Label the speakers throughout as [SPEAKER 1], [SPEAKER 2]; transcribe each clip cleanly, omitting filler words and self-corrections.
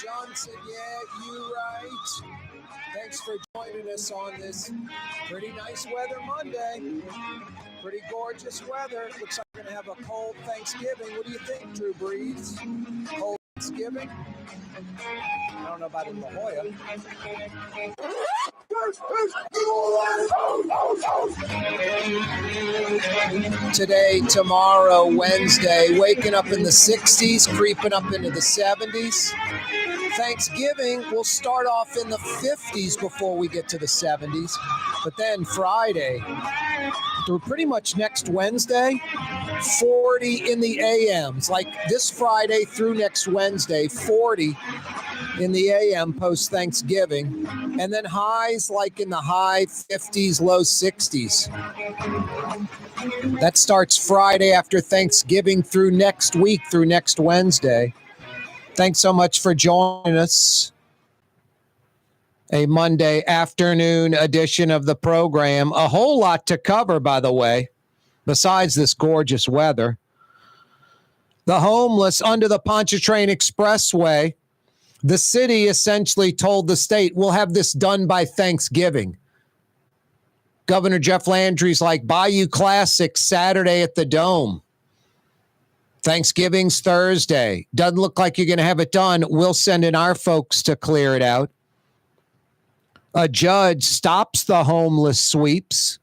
[SPEAKER 1] Johnson. Yeah, you right. Thanks for joining us on this pretty nice weather Monday. Pretty gorgeous weather. Looks like we're going to have a cold Thanksgiving. What do you think, Drew Brees? Cold Thanksgiving? I don't know about in La Jolla. Today, tomorrow, Wednesday, waking up in the 60s, creeping up into the 70s. Thanksgiving will start off in the 50s before we get to the 70s. But then Friday, through pretty much next Wednesday, 40 in the AMs. Like this Friday through next Wednesday, 40 in the AM post-Thanksgiving. And then highs like in the high 50s, low 60s. That starts Friday after Thanksgiving through next week, through next Wednesday. Thanks so much for joining us. A Monday afternoon edition of the program. A whole lot to cover, by the way, besides this gorgeous weather. The homeless under the Pontchartrain Expressway. The city essentially told the state, we'll have this done by Thanksgiving. Governor Jeff Landry's like, Bayou Classic Saturday at the Dome. Thanksgiving's Thursday. Doesn't look like you're going to have it done. We'll send in our folks to clear it out. A judge stops the homeless sweeps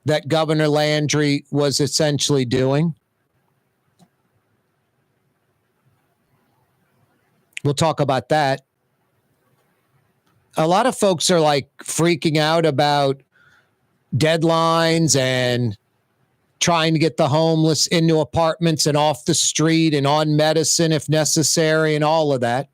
[SPEAKER 1] that Governor Landry was essentially doing. We'll talk about that. A lot of folks are like freaking out about deadlines and trying to get the homeless into apartments and off the street and on medicine if necessary and all of that.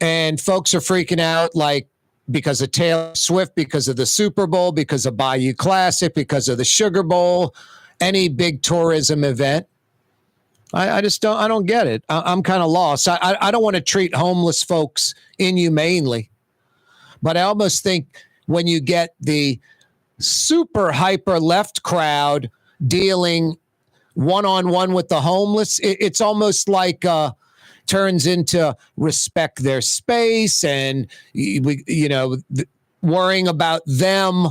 [SPEAKER 1] And folks are freaking out like because of Taylor Swift, because of the Super Bowl, because of Bayou Classic, because of the Sugar Bowl, any big tourism event. I don't get it. I'm kind of lost. I don't want to treat homeless folks inhumanely, but I almost think when you get the super hyper left crowd dealing one-on-one with the homeless, it's almost like turns into respect their space and worrying about them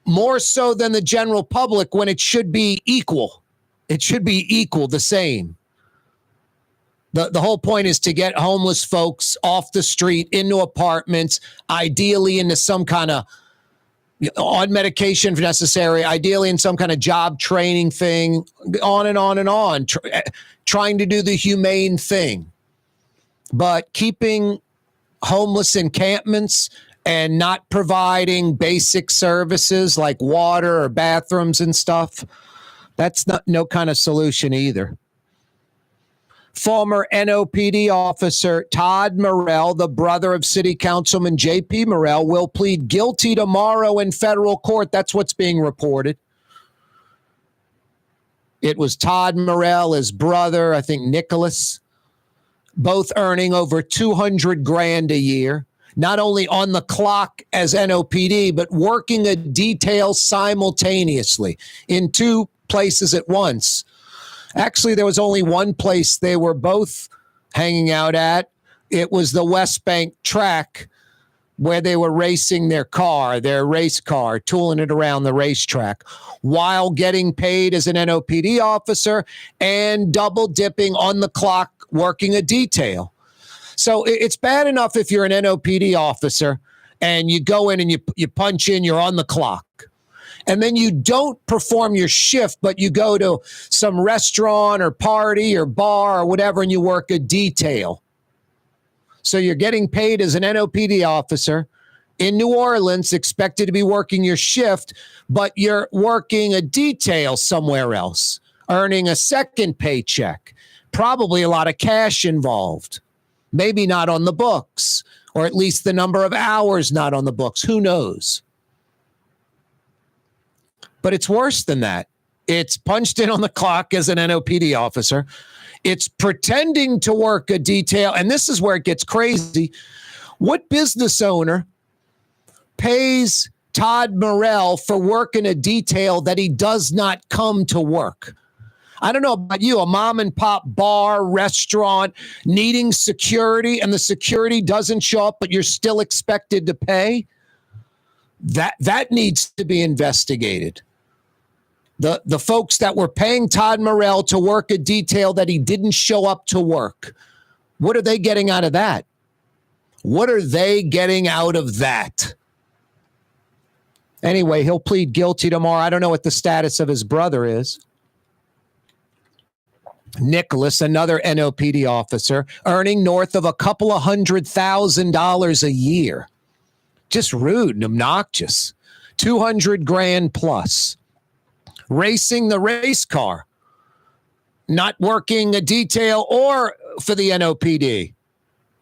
[SPEAKER 1] more so than the general public when it should be equal. It should be equal, the same. The whole point is to get homeless folks off the street into apartments, ideally into some kind of on medication if necessary, ideally in some kind of job training thing, on and on and on, trying to do the humane thing. But keeping homeless encampments and not providing basic services like water or bathrooms and stuff, that's no kind of solution either. Former NOPD officer Todd Morrell, the brother of City Councilman J.P. Morrell, will plead guilty tomorrow in federal court. That's what's being reported. It was Todd Morrell, his brother, I think Nicholas, both earning over $200,000 a year, not only on the clock as NOPD, but working a detail simultaneously in two places at once. Actually, there was only one place they were both hanging out at. It was the West Bank track where they were racing their race car, tooling it around the racetrack while getting paid as an NOPD officer and double dipping on the clock working a detail. So it's bad enough if you're an NOPD officer and you go in and you punch in, you're on the clock. And then you don't perform your shift, but you go to some restaurant or party or bar or whatever, and you work a detail. So you're getting paid as an NOPD officer in New Orleans, expected to be working your shift, but you're working a detail somewhere else, earning a second paycheck, probably a lot of cash involved, maybe not on the books, or at least the number of hours not on the books. Who knows? But it's worse than that. It's punched in on the clock as an NOPD officer. It's pretending to work a detail. And this is where it gets crazy. What business owner pays Todd Morrell for working a detail that he does not come to work? I don't know about you, a mom and pop bar, restaurant, needing security, and the security doesn't show up, but you're still expected to pay. That needs to be investigated. The folks that were paying Todd Morrell to work a detail that he didn't show up to work, what are they getting out of that? What are they getting out of that? Anyway, he'll plead guilty tomorrow. I don't know what the status of his brother is. Nicholas, another NOPD officer, earning north of a couple of $100,000 a year. Just rude and obnoxious. 200 grand plus. Racing the race car. Not working a detail or for the NOPD.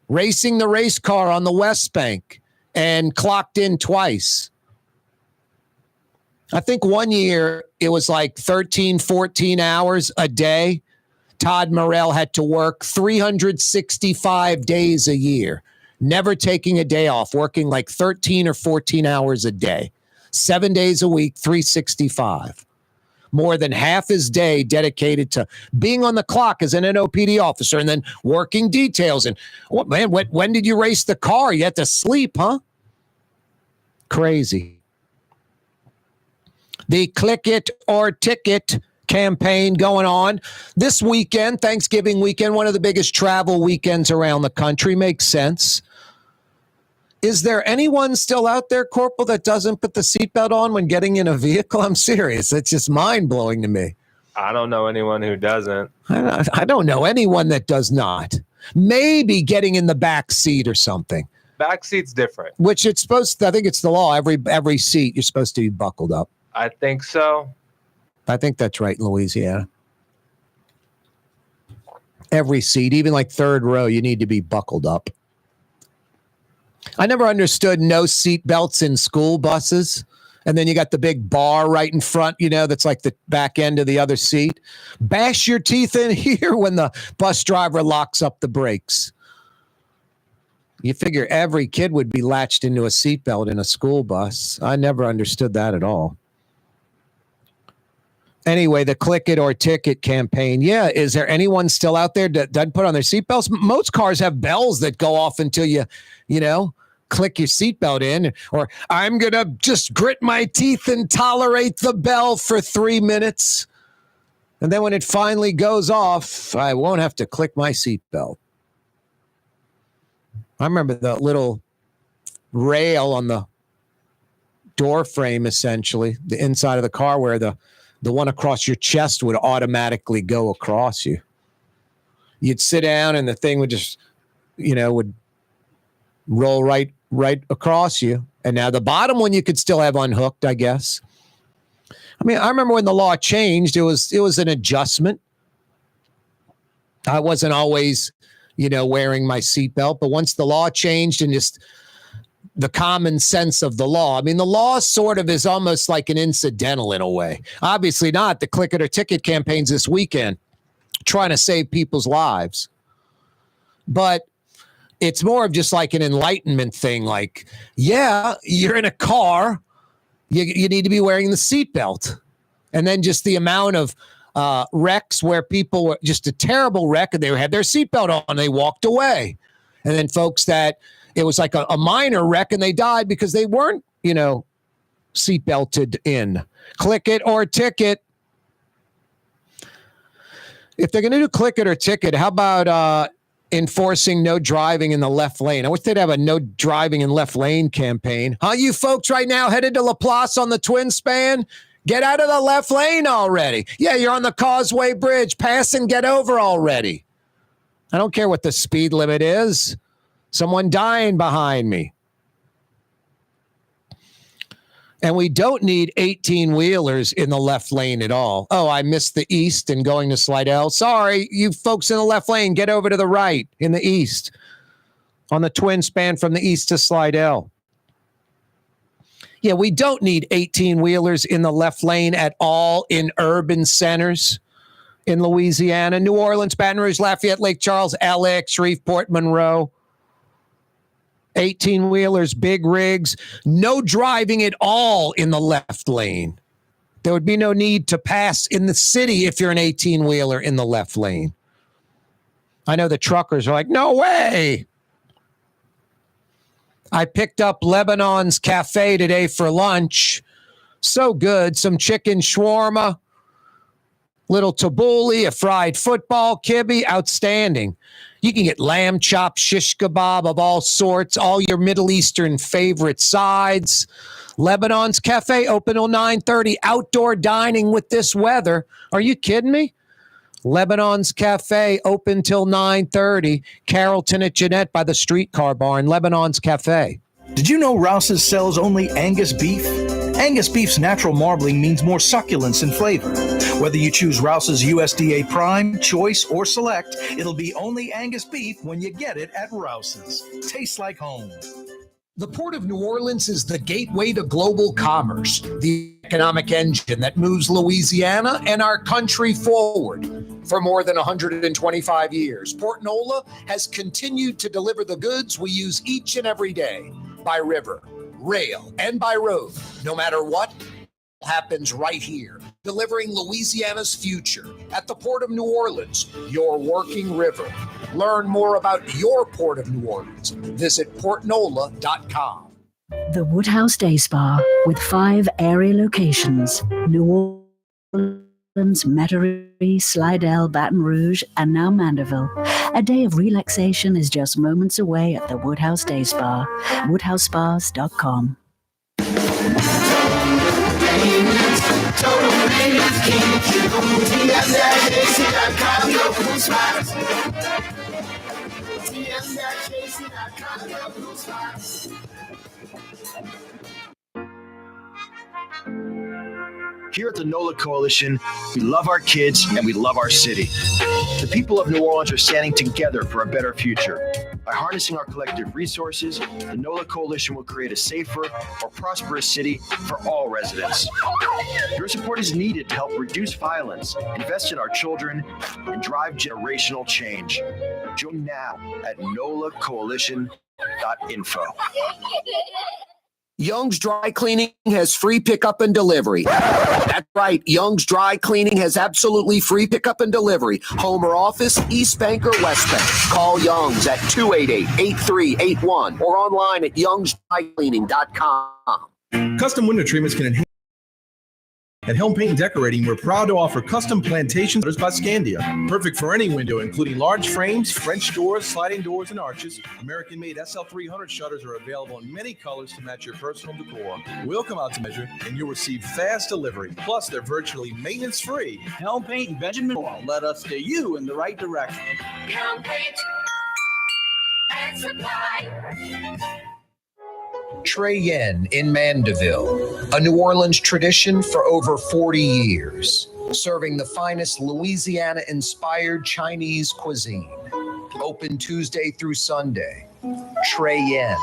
[SPEAKER 1] Racing the race car on the West Bank and clocked in twice. I think one year it was like 13, 14 hours a day. Todd Morrell had to work 365 days a year, never taking a day off, working like 13 or 14 hours a day, 7 days a week, 365. More than half his day dedicated to being on the clock as an NOPD officer and then working details. And what, man, when did you race the car? You had to sleep, huh? Crazy. The click it or ticket campaign going on this weekend, Thanksgiving weekend, one of the biggest travel weekends around the country. Makes sense. Is there anyone still out there, Corporal, that doesn't put the seatbelt on when getting in a vehicle? I'm serious. It's just mind-blowing to me.
[SPEAKER 2] I don't know anyone who doesn't.
[SPEAKER 1] I don't know anyone that does not. Maybe getting in the back seat or something.
[SPEAKER 2] Back seat's different.
[SPEAKER 1] Which it's supposed to, I think it's the law. Every seat, you're supposed to be buckled up.
[SPEAKER 2] I think so.
[SPEAKER 1] I think that's right in Louisiana. Every seat, even like third row, you need to be buckled up. I never understood no seat belts in school buses. And then you got the big bar right in front, that's like the back end of the other seat. Bash your teeth in here when the bus driver locks up the brakes. You figure every kid would be latched into a seatbelt in a school bus. I never understood that at all. Anyway, the click it or ticket campaign. Yeah, is there anyone still out there that doesn't put on their seatbelts? Most cars have bells that go off until you click your seatbelt in. Or I'm going to just grit my teeth and tolerate the bell for 3 minutes. And then when it finally goes off, I won't have to click my seatbelt. I remember the little rail on the door frame, essentially, the inside of the car where the one across your chest would automatically go across you. You'd sit down and the thing would just, would roll right across you. And now the bottom one you could still have unhooked, I guess. I mean, I remember when the law changed, it was an adjustment. I wasn't always, wearing my seatbelt, but once the law changed and just the common sense of the law. I mean, the law sort of is almost like an incidental in a way. Obviously not. The click it or ticket campaigns this weekend trying to save people's lives. But it's more of just like an enlightenment thing. Like, yeah, you're in a car. You need to be wearing the seatbelt. And then just the amount of wrecks where people were just a terrible wreck and they had their seatbelt on. They walked away. And then folks that it was like a minor wreck and they died because they weren't, seatbelted in. Click it or ticket. If they're going to do click it or ticket, how about enforcing no driving in the left lane? I wish they'd have a no driving in left lane campaign. Huh, you folks right now headed to Laplace on the twin span? Get out of the left lane already. Yeah, you're on the Causeway Bridge. Pass and get over already. I don't care what the speed limit is. Someone dying behind me. And we don't need 18-wheelers in the left lane at all. Oh, I missed the east and going to Slidell. Sorry, you folks in the left lane, get over to the right in the east. On the twin span from the east to Slidell. Yeah, we don't need 18-wheelers in the left lane at all in urban centers in Louisiana. New Orleans, Baton Rouge, Lafayette, Lake Charles, LX, Shreveport, Monroe. 18-wheelers, big rigs, no driving at all in the left lane. There would be no need to pass in the city if you're an 18-wheeler in the left lane. I know the truckers are like, no way. I picked up Lebanon's Cafe today for lunch. So good. Some chicken shawarma, little tabbouleh, a fried football kibbe. Outstanding. You can get lamb chop, shish kebab of all sorts, all your Middle Eastern favorite sides. Lebanon's Cafe open till 9:30. Outdoor dining with this weather. Are you kidding me? Lebanon's Cafe open till 9:30. Carrollton at Jeanette by the streetcar barn. Lebanon's Cafe.
[SPEAKER 3] Did you know Rouse's sells only Angus beef? Angus beef's natural marbling means more succulence and flavor. Whether you choose Rouse's USDA Prime, Choice, or Select, it'll be only Angus beef when you get it at Rouse's. Tastes like home.
[SPEAKER 1] The Port of New Orleans is the gateway to global commerce, the economic engine that moves Louisiana and our country forward. For more than 125 years, Port NOLA has continued to deliver the goods we use each and every day by river, rail, and by road. No matter what happens right here, delivering Louisiana's future at the Port of New Orleans, your working river. Learn more about your Port of New Orleans. Visit portnola.com.
[SPEAKER 4] The Woodhouse Day Spa with 5 area locations: New Orleans, Metairie, Slidell, Baton Rouge, and now Mandeville. A day of relaxation is just moments away at the Woodhouse Day Spa. WoodhouseSpas.com.
[SPEAKER 3] Here at the NOLA Coalition, we love our kids and we love our city. The people of New Orleans are standing together for a better future. By harnessing our collective resources, the NOLA Coalition will create a safer, more prosperous city for all residents. Your support is needed to help reduce violence, invest in our children, and drive generational change. Join now at nolacoalition.info.
[SPEAKER 1] Young's Dry Cleaning has free pickup and delivery. That's right. Young's Dry Cleaning has absolutely free pickup and delivery. Home or office, East Bank or West Bank. Call Young's at 288-8381 or online at youngsdrycleaning.com.
[SPEAKER 5] Custom window treatments can enhance. At Helm Paint and Decorating, we're proud to offer custom plantation shutters by Scandia. Perfect for any window, including large frames, French doors, sliding doors, and arches. American-made SL300 shutters are available in many colors to match your personal decor. We'll come out to measure, and you'll receive fast delivery. Plus, they're virtually maintenance-free.
[SPEAKER 6] Helm Paint and Benjamin will let us steer you in the right direction.
[SPEAKER 7] Helm Paint and Supply.
[SPEAKER 1] Trey Yen in Mandeville, a New Orleans tradition for over 40 years, serving the finest Louisiana-inspired Chinese cuisine. Open Tuesday through Sunday. Trey Yen.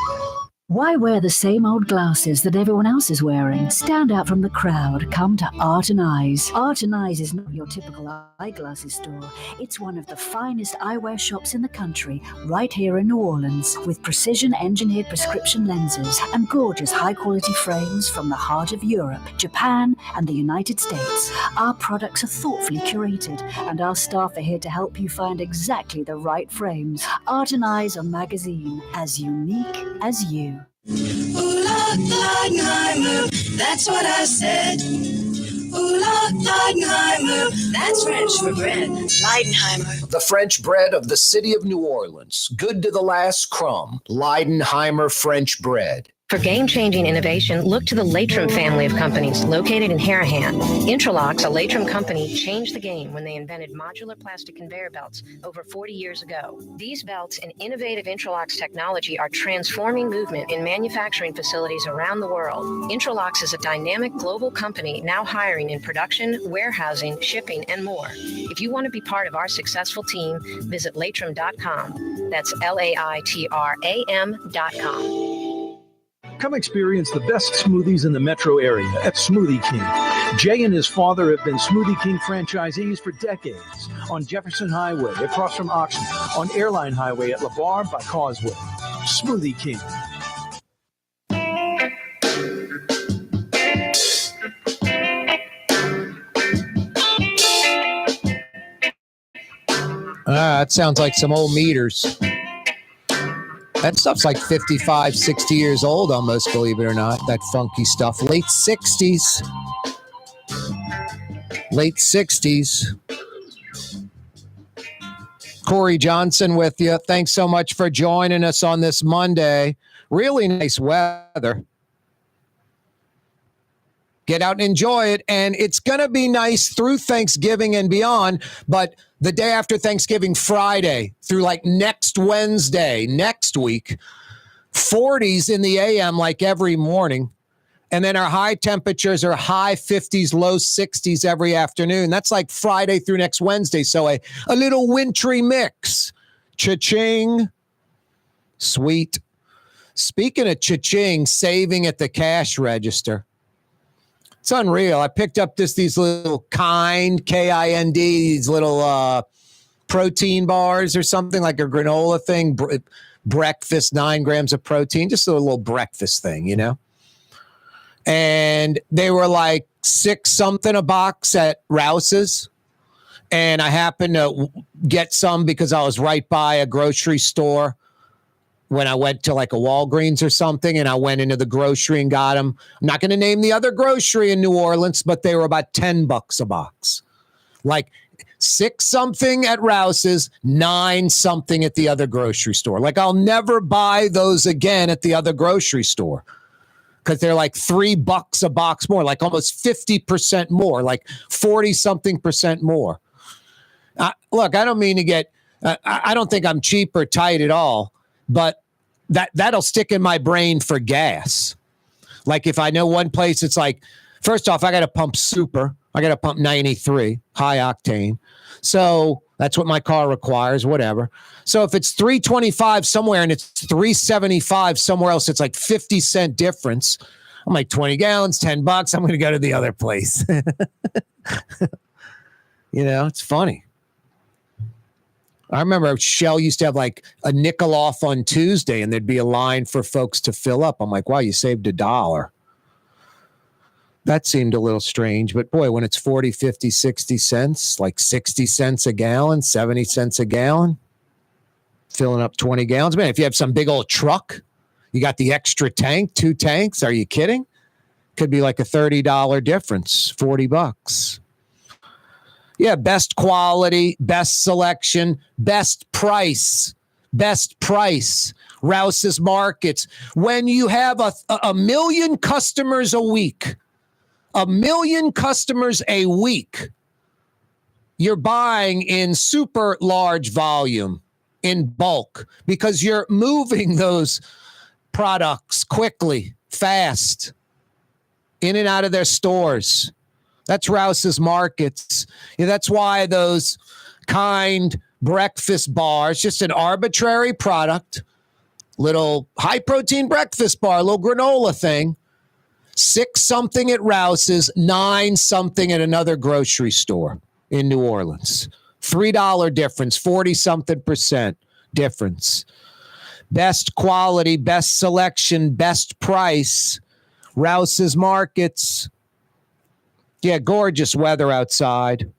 [SPEAKER 4] Why wear the same old glasses that everyone else is wearing? Stand out from the crowd. Come to Art and Eyes. Art and Eyes is not your typical eyeglasses store. It's one of the finest eyewear shops in the country, right here in New Orleans, with precision-engineered prescription lenses and gorgeous high-quality frames from the heart of Europe, Japan, and the United States. Our products are thoughtfully curated, and our staff are here to help you find exactly the right frames. Art and Eyes are magazine, as unique as you.
[SPEAKER 8] Ooh, Leidenheimer, that's what I said. Ooh, Leidenheimer, that's French for bread. Leidenheimer.
[SPEAKER 1] The French bread of the city of New Orleans. Good to the last crumb. Leidenheimer French bread.
[SPEAKER 9] For game-changing innovation, look to the Latrim family of companies located in Harahan. Intralox, a Latrim company, changed the game when they invented modular plastic conveyor belts over 40 years ago. These belts and innovative Intralox technology are transforming movement in manufacturing facilities around the world. Intralox is a dynamic global company now hiring in production, warehousing, shipping, and more. If you want to be part of our successful team, visit latrim.com. That's LAITRAM.com.
[SPEAKER 10] Come experience the best smoothies in the metro area at Smoothie King. Jay and his father have been Smoothie King franchisees for decades on Jefferson Highway across from Oxford, on Airline Highway at LeBar by Causeway. Smoothie King.
[SPEAKER 1] That sounds like some old meters. That stuff's like 55, 60 years old almost, believe it or not, that funky stuff. Late 60s. Late 60s. Corey Johnson with you. Thanks so much for joining us on this Monday. Really nice weather. Get out and enjoy it. And it's going to be nice through Thanksgiving and beyond. But the day after Thanksgiving, Friday, through like next Wednesday, next week, 40s in the AM like every morning. And then our high temperatures are high 50s, low 60s every afternoon. That's like Friday through next Wednesday. So a little wintry mix. Cha-ching. Sweet. Speaking of cha-ching, saving at the cash register. It's unreal. I picked up these little Kind, Kind, these little protein bars or something, like a granola thing. Breakfast, 9 grams of protein. Just a little breakfast thing, you know? And they were like $6 something a box at Rouse's. And I happened to get some because I was right by a grocery store when I went to like a Walgreens or something, and I went into the grocery and got them. I'm not going to name the other grocery in New Orleans, but they were about $10 a box. Like 6 something at Rouse's, 9 something at the other grocery store. Like I'll never buy those again at the other grocery store because they're like $3 a box more, like almost 50% more, like 40 something percent more. Look, I don't mean to get, I don't think I'm cheap or tight at all. But that'll stick in my brain for gas. Like if I know one place, it's like, first off, I got to pump super. I got to pump 93, high octane. So that's what my car requires, whatever. So if it's $3.25 somewhere and it's $3.75 somewhere else, it's like 50-cent difference. I'm like 20 gallons, $10. I'm going to go to the other place. You know, it's funny. I remember Shell used to have like a nickel off on Tuesday and there'd be a line for folks to fill up. I'm like, wow, you saved $1. That seemed a little strange, but boy, when it's 40, 50, 60 cents, like 60 cents a gallon, 70 cents a gallon, filling up 20 gallons. Man, if you have some big old truck, you got the extra tank, 2 tanks. Are you kidding? Could be like a $30 difference, $40. Yeah, best quality, best selection, best price. Rouse's Markets. When you have a million customers a week, you're buying in super large volume, in bulk, because you're moving those products quickly, fast, in and out of their stores. That's Rouse's Markets. Yeah, that's why those Kind breakfast bars, just an arbitrary product, little high protein breakfast bar, little granola thing, 6 something at Rouse's, 9 something at another grocery store in New Orleans. $3 difference, 40 something percent difference. Best quality, best selection, best price. Rouse's Markets. Yeah, gorgeous weather outside.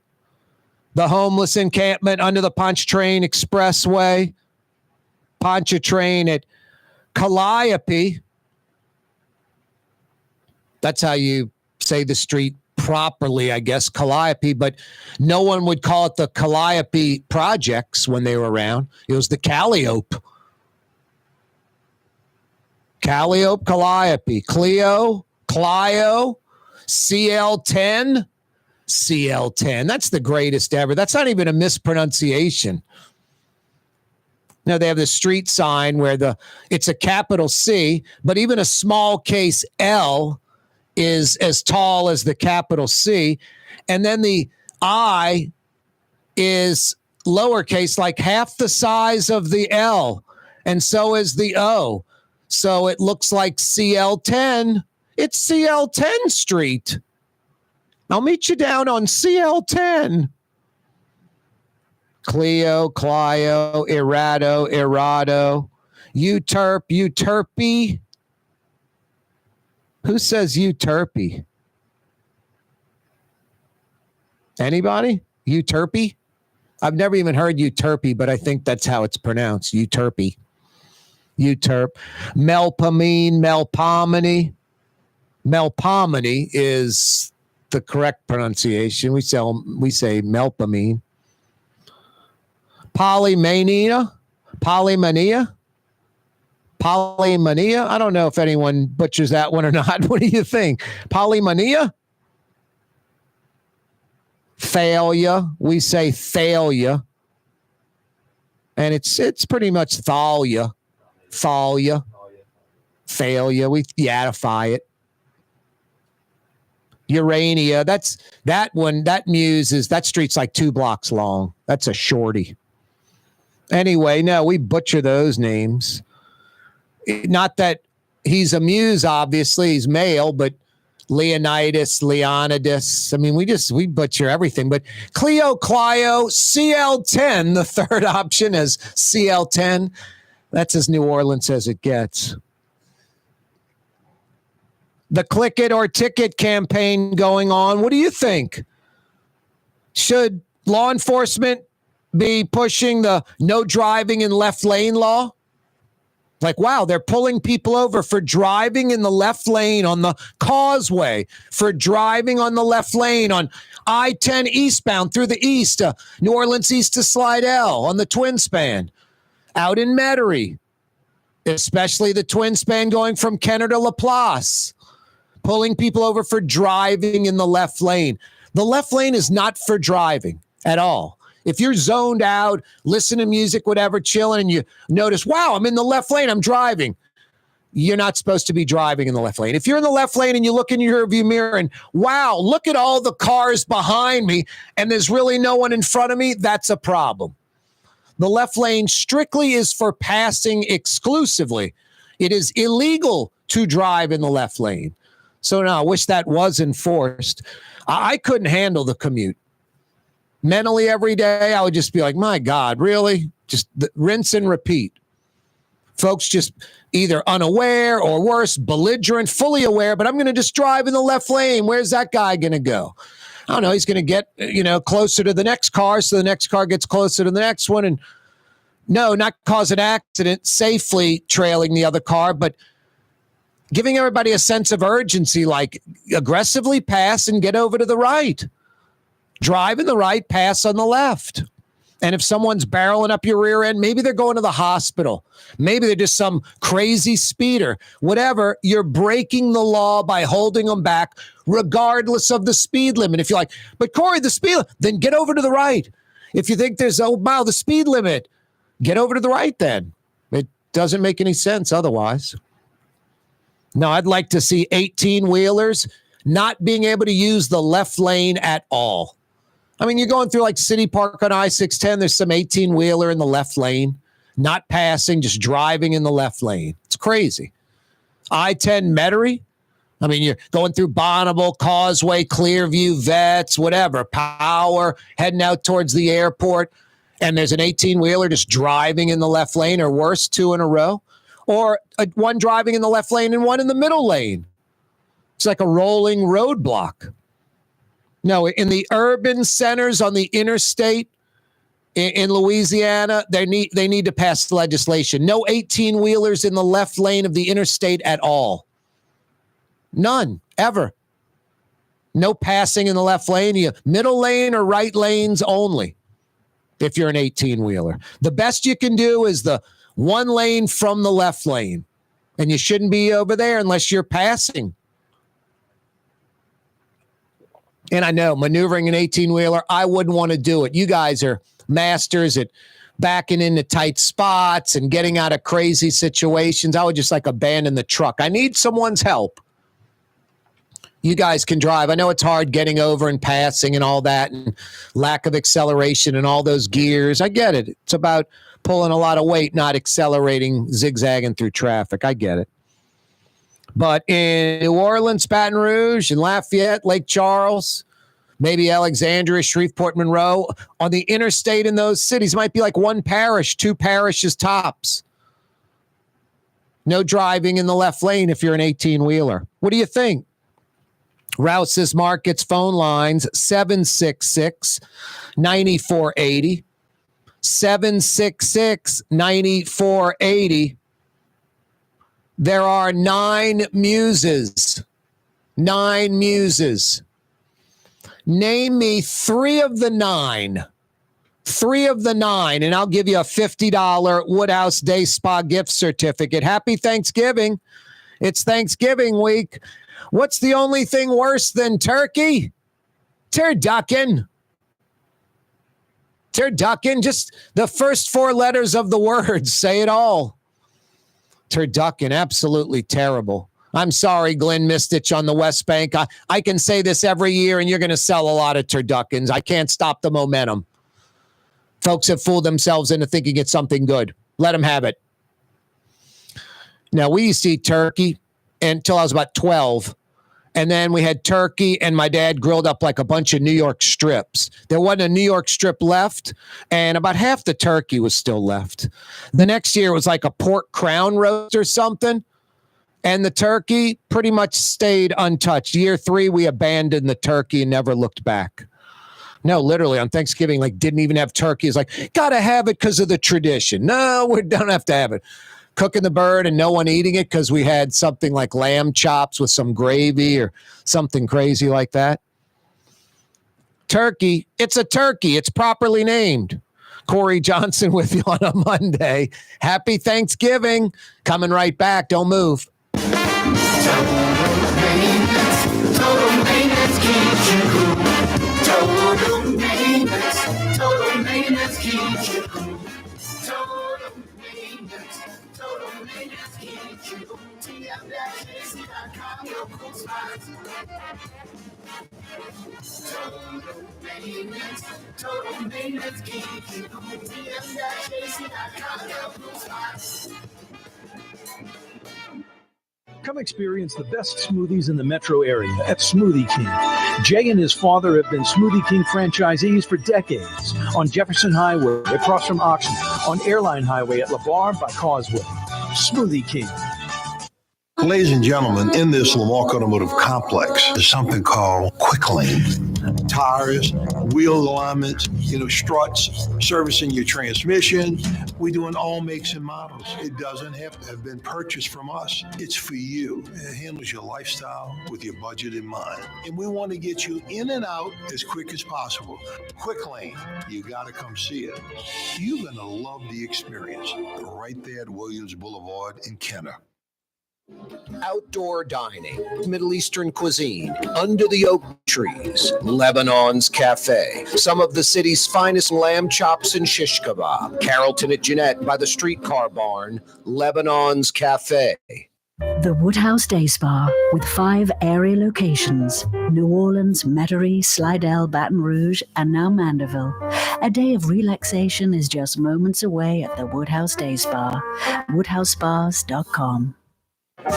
[SPEAKER 1] The homeless encampment under the Pontchartrain Expressway. Pontchartrain at Calliope. That's how you say the street properly, I guess, Calliope. But no one would call it the Calliope Projects when they were around. It was the Calliope. Calliope. Clio. CL10. That's the greatest ever. That's not even a mispronunciation. Now they have the street sign where it's a capital C, but even a small case L is as tall as the capital C. And then the I is lowercase, like half the size of the L. And so is the O. So it looks like CL10. It's CL10 Street. I'll meet you down on CL10. Clio, Irado, Euterpe. Who says Euterpe? Anybody? Euterpe? I've never even heard euterpe, but I think that's how it's pronounced. Euterpe. Euterpe. Melpomene, melpomene. Melpomene is the correct pronunciation. We say melpomene. Polymania. Polymania. Polymania. I don't know if anyone butchers that one or not. What do you think? Polymania? Thalia. We say Thalia. And it's pretty much Thalia. Thalia. Thalia. We yatify it. Urania. That's that one. That muse is that street's like 2 blocks long. That's a shorty. Anyway, no, we butcher those names. Not that he's a muse, obviously, he's male, but Leonidas, Leonidas. I mean, we butcher everything. But Clio, CL10, the third option as CL10. That's as New Orleans as it gets. The click it or ticket campaign going on. What do you think? Should law enforcement be pushing the no driving in left lane law? Like, wow, they're pulling people over for driving in the left lane on the causeway, for driving on the left lane on I-10 eastbound through the east, New Orleans east to Slidell on the twin span, out in Metairie, especially the twin span going from Kenner to Laplace, pulling people over for driving in the left lane. The left lane is not for driving at all. If you're zoned out, listen to music, whatever, chilling, and you notice, wow, I'm in the left lane, I'm driving. You're not supposed to be driving in the left lane. If you're in the left lane and you look in your rearview mirror and, wow, look at all the cars behind me and there's really no one in front of me, that's a problem. The left lane strictly is for passing exclusively. It is illegal to drive in the left lane. So no, I wish that was enforced. I couldn't handle the commute. Mentally every day, I would just be like, my God, really? Just rinse and repeat. Folks just either unaware or worse, belligerent, fully aware, but I'm going to just drive in the left lane. Where's that guy going to go? I don't know. He's going to get, closer to the next car, so the next car gets closer to the next one. And no, not cause an accident, safely trailing the other car, but giving everybody a sense of urgency, like aggressively pass and get over to the right. Drive in the right, pass on the left. And if someone's barreling up your rear end, maybe they're going to the hospital. Maybe they're just some crazy speeder. Whatever, you're breaking the law by holding them back, regardless of the speed limit. If you're like, but Corey, the speed limit, then get over to the right. If you think there's, the speed limit, get over to the right then. It doesn't make any sense otherwise. No, I'd like to see 18-wheelers not being able to use the left lane at all. I mean, you're going through like City Park on I-610. There's some 18-wheeler in the left lane, not passing, just driving in the left lane. It's crazy. I-10 Metairie. I mean, you're going through Bonneville, Causeway, Clearview, Vets, whatever, Power, heading out towards the airport, and there's an 18-wheeler just driving in the left lane, or worse, 2 in a row, or one driving in the left lane and one in the middle lane. It's like a rolling roadblock. No, in the urban centers on the interstate in Louisiana, they need to pass legislation. No 18-wheelers in the left lane of the interstate at all. None, ever. No passing in the left lane. You middle lane or right lanes only if you're an 18-wheeler. The best you can do is the one lane from the left lane, and you shouldn't be over there unless you're passing. And I know, maneuvering an 18-wheeler, I wouldn't want to do it. You guys are masters at backing into tight spots and getting out of crazy situations. I would just abandon the truck. I need someone's help. You guys can drive. I know it's hard getting over and passing and all that and lack of acceleration and all those gears. I get it. It's about pulling a lot of weight, not accelerating, zigzagging through traffic. I get it. But in New Orleans, Baton Rouge, and Lafayette, Lake Charles, maybe Alexandria, Shreveport, Monroe, on the interstate in those cities, might be like one parish, 2 parishes tops. No driving in the left lane if you're an 18-wheeler. What do you think? Rouse's Markets phone lines, 766-9480. 766-9480. There are 9 muses. 9 muses. Name me 3 of the 9. 3 of the 9, and I'll give you a $50 Woodhouse Day Spa gift certificate. Happy Thanksgiving. It's Thanksgiving week. What's the only thing worse than turkey? Turducken. Turducken. Just the first 4 letters of the words say it all. Turducken. Absolutely terrible. I'm sorry, Glenn Mistich on the West Bank. I can say this every year, and you're going to sell a lot of turduckens. I can't stop the momentum. Folks have fooled themselves into thinking it's something good. Let them have it. Now, we used to eat turkey until I was about 12. And then we had turkey, and my dad grilled up like a bunch of New York strips. There wasn't a New York strip left, and about half the turkey was still left. The next year, it was like a pork crown roast or something. And the turkey pretty much stayed untouched. Year 3, we abandoned the turkey and never looked back. No, literally on Thanksgiving, like didn't even have turkey. It's like, gotta have it because of the tradition. No, we don't have to have it. Cooking the bird and no one eating it because we had something like lamb chops with some gravy or something crazy like that. Turkey, it's a turkey. It's properly named. Corey Johnson with you on a Monday. Happy Thanksgiving. Coming right back. Don't move.
[SPEAKER 7] Total maintenance keeps you cool. Total maintenance keeps you cool. Total maintenance keeps you cool. TM-AC.com, your cool spots. Total maintenance keeps you cool. TM-AC.com, your cool spots.
[SPEAKER 10] Come experience the best smoothies in the metro area at Smoothie King. Jay and his father have been Smoothie King franchisees for decades on Jefferson Highway across from Oxford, on Airline Highway at LeBar by Causeway. Smoothie King.
[SPEAKER 11] Ladies and gentlemen, in this Lamarck Automotive Complex, there's something called Quick Lane. Tires, wheel alignments, struts, servicing your transmission. We're doing all makes and models. It doesn't have to have been purchased from us. It's for you. It handles your lifestyle with your budget in mind. And we want to get you in and out as quick as possible. Quick Lane, you got to come see it. You're going to love the experience right there at Williams Boulevard in Kenner.
[SPEAKER 1] Outdoor dining, Middle Eastern cuisine, under the oak trees, Lebanon's Cafe, some of the city's finest lamb chops and shish kebab, Carrollton at Jeanette by the streetcar barn, Lebanon's Cafe.
[SPEAKER 4] The Woodhouse Day Spa with 5 area locations: New Orleans, Metairie, Slidell, Baton Rouge, and now Mandeville. A day of relaxation is just moments away at the Woodhouse Day Spa. WoodhouseSpas.com.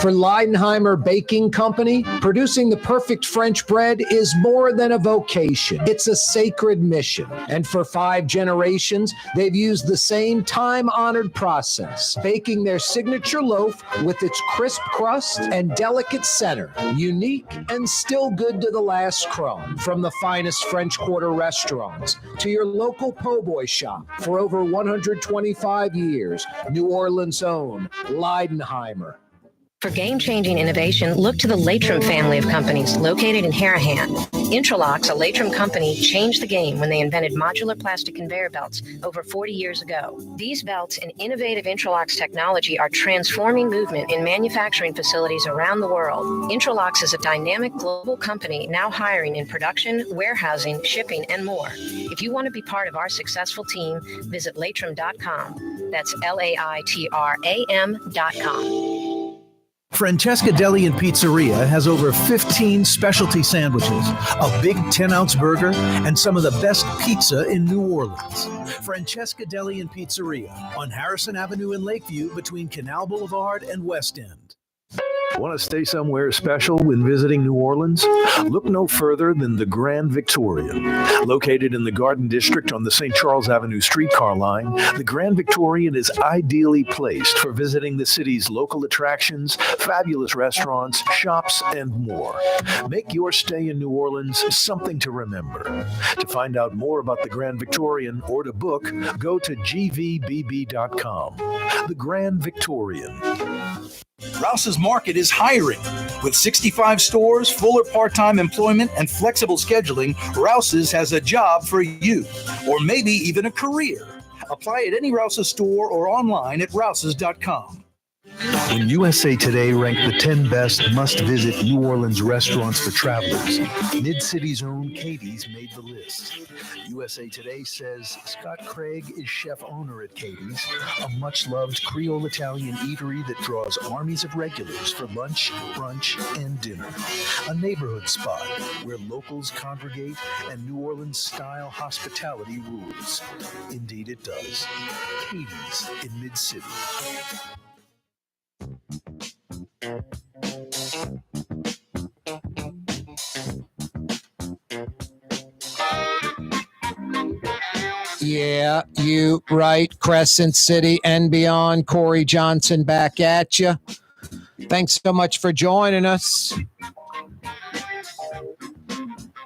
[SPEAKER 1] For Leidenheimer Baking Company, producing the perfect French bread is more than a vocation. It's a sacred mission. And for 5 generations, they've used the same time-honored process, baking their signature loaf with its crisp crust and delicate center, unique and still good to the last crumb. From the finest French Quarter restaurants to your local po' boy shop, for over 125 years, New Orleans' own Leidenheimer.
[SPEAKER 9] For game-changing innovation, look to the Latrim family of companies located in Harahan. Intralox, a Latrim company, changed the game when they invented modular plastic conveyor belts over 40 years ago. These belts and innovative Intralox technology are transforming movement in manufacturing facilities around the world. Intralox is a dynamic global company now hiring in production, warehousing, shipping, and more. If you want to be part of our successful team, visit Latrim.com. That's LAITRAM.com.
[SPEAKER 10] Francesca Deli and Pizzeria has over 15 specialty sandwiches, a big 10-ounce burger, and some of the best pizza in New Orleans. Francesca Deli and Pizzeria on Harrison Avenue in Lakeview between Canal Boulevard and West End. Want to stay somewhere special when visiting New Orleans? Look no further than the Grand Victorian. Located in the Garden District on the St. Charles Avenue streetcar line, the Grand Victorian is ideally placed for visiting the city's local attractions, fabulous restaurants, shops, and more. Make your stay in New Orleans something to remember. To find out more about the Grand Victorian or to book, go to gvbb.com. The Grand Victorian.
[SPEAKER 6] Rouse's Market is hiring. With 65 stores, fuller part-time employment, and flexible scheduling, Rouse's has a job for you, or maybe even a career. Apply at any Rouse's store or online at rouses.com.
[SPEAKER 10] When USA Today ranked the 10 best must-visit New Orleans restaurants for travelers, Mid-City's own Katie's made the list. USA Today says Scott Craig is chef-owner at Katie's, a much-loved Creole Italian eatery that draws armies of regulars for lunch, brunch, and dinner. A neighborhood spot where locals congregate and New Orleans-style hospitality rules. Indeed it does. Katie's in Mid-City.
[SPEAKER 1] Yeah, you right. Crescent City and beyond. Corey Johnson back at you. Thanks so much for joining us.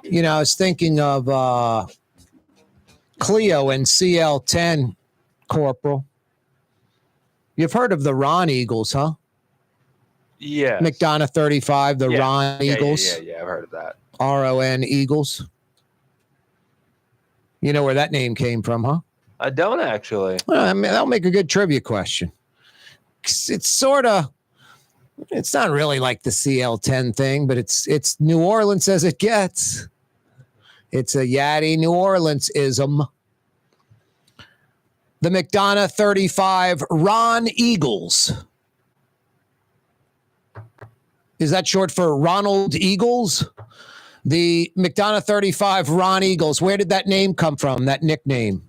[SPEAKER 1] You know, I was thinking of Cleo and CL10, Corporal. You've heard of the Ron Eagles, huh?
[SPEAKER 2] Yeah.
[SPEAKER 1] McDonough 35, the Ron Eagles.
[SPEAKER 2] Yeah, I've heard of that.
[SPEAKER 1] RON Eagles. You know where that name came from, huh?
[SPEAKER 2] I don't actually.
[SPEAKER 1] Well, I mean, that'll make a good trivia question. It's sort of, it's not really like the CL10 thing, but it's New Orleans as it gets. It's a Yaddy New Orleans-ism. The McDonough 35 Ron Eagles. Is that short for Ronald Eagles? The McDonough 35 Ron Eagles. Where did that name come from, that nickname?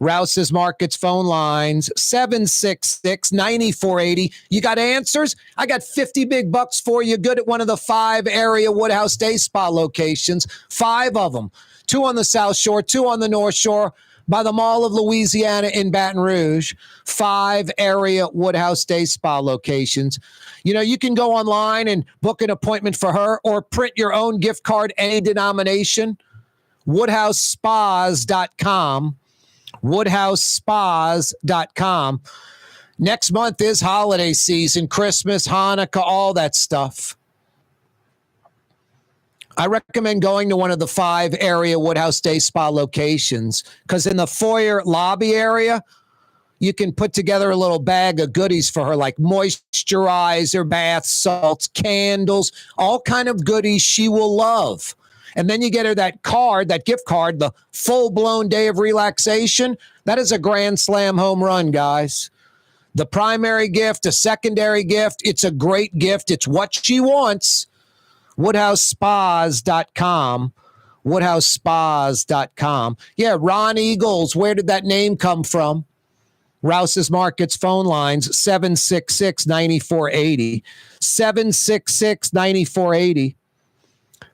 [SPEAKER 1] Rouse's Markets phone lines, 766-9480. You got answers? I got 50 big bucks for you. Good at one of the 5 area Woodhouse Day Spa locations. 5 of them. 2 on the South Shore, 2 on the North Shore, by the Mall of Louisiana in Baton Rouge. 5 area Woodhouse Day Spa locations. You know, you can go online and book an appointment for her or print your own gift card, any denomination. WoodhouseSpas.com. WoodhouseSpas.com. Next month is holiday season, Christmas, Hanukkah, all that stuff. I recommend going to one of the 5 area Woodhouse Day Spa locations because in the foyer lobby area, you can put together a little bag of goodies for her, like moisturizer, bath salts, candles, all kind of goodies she will love. And then you get her that card, that gift card, the full-blown day of relaxation. That is a grand slam home run, guys. The primary gift, a secondary gift, it's a great gift. It's what she wants. WoodhouseSpas.com. WoodhouseSpas.com. Yeah, Ron Eagles, where did that name come from? Rouse's Markets phone lines, 766-9480. 766-9480.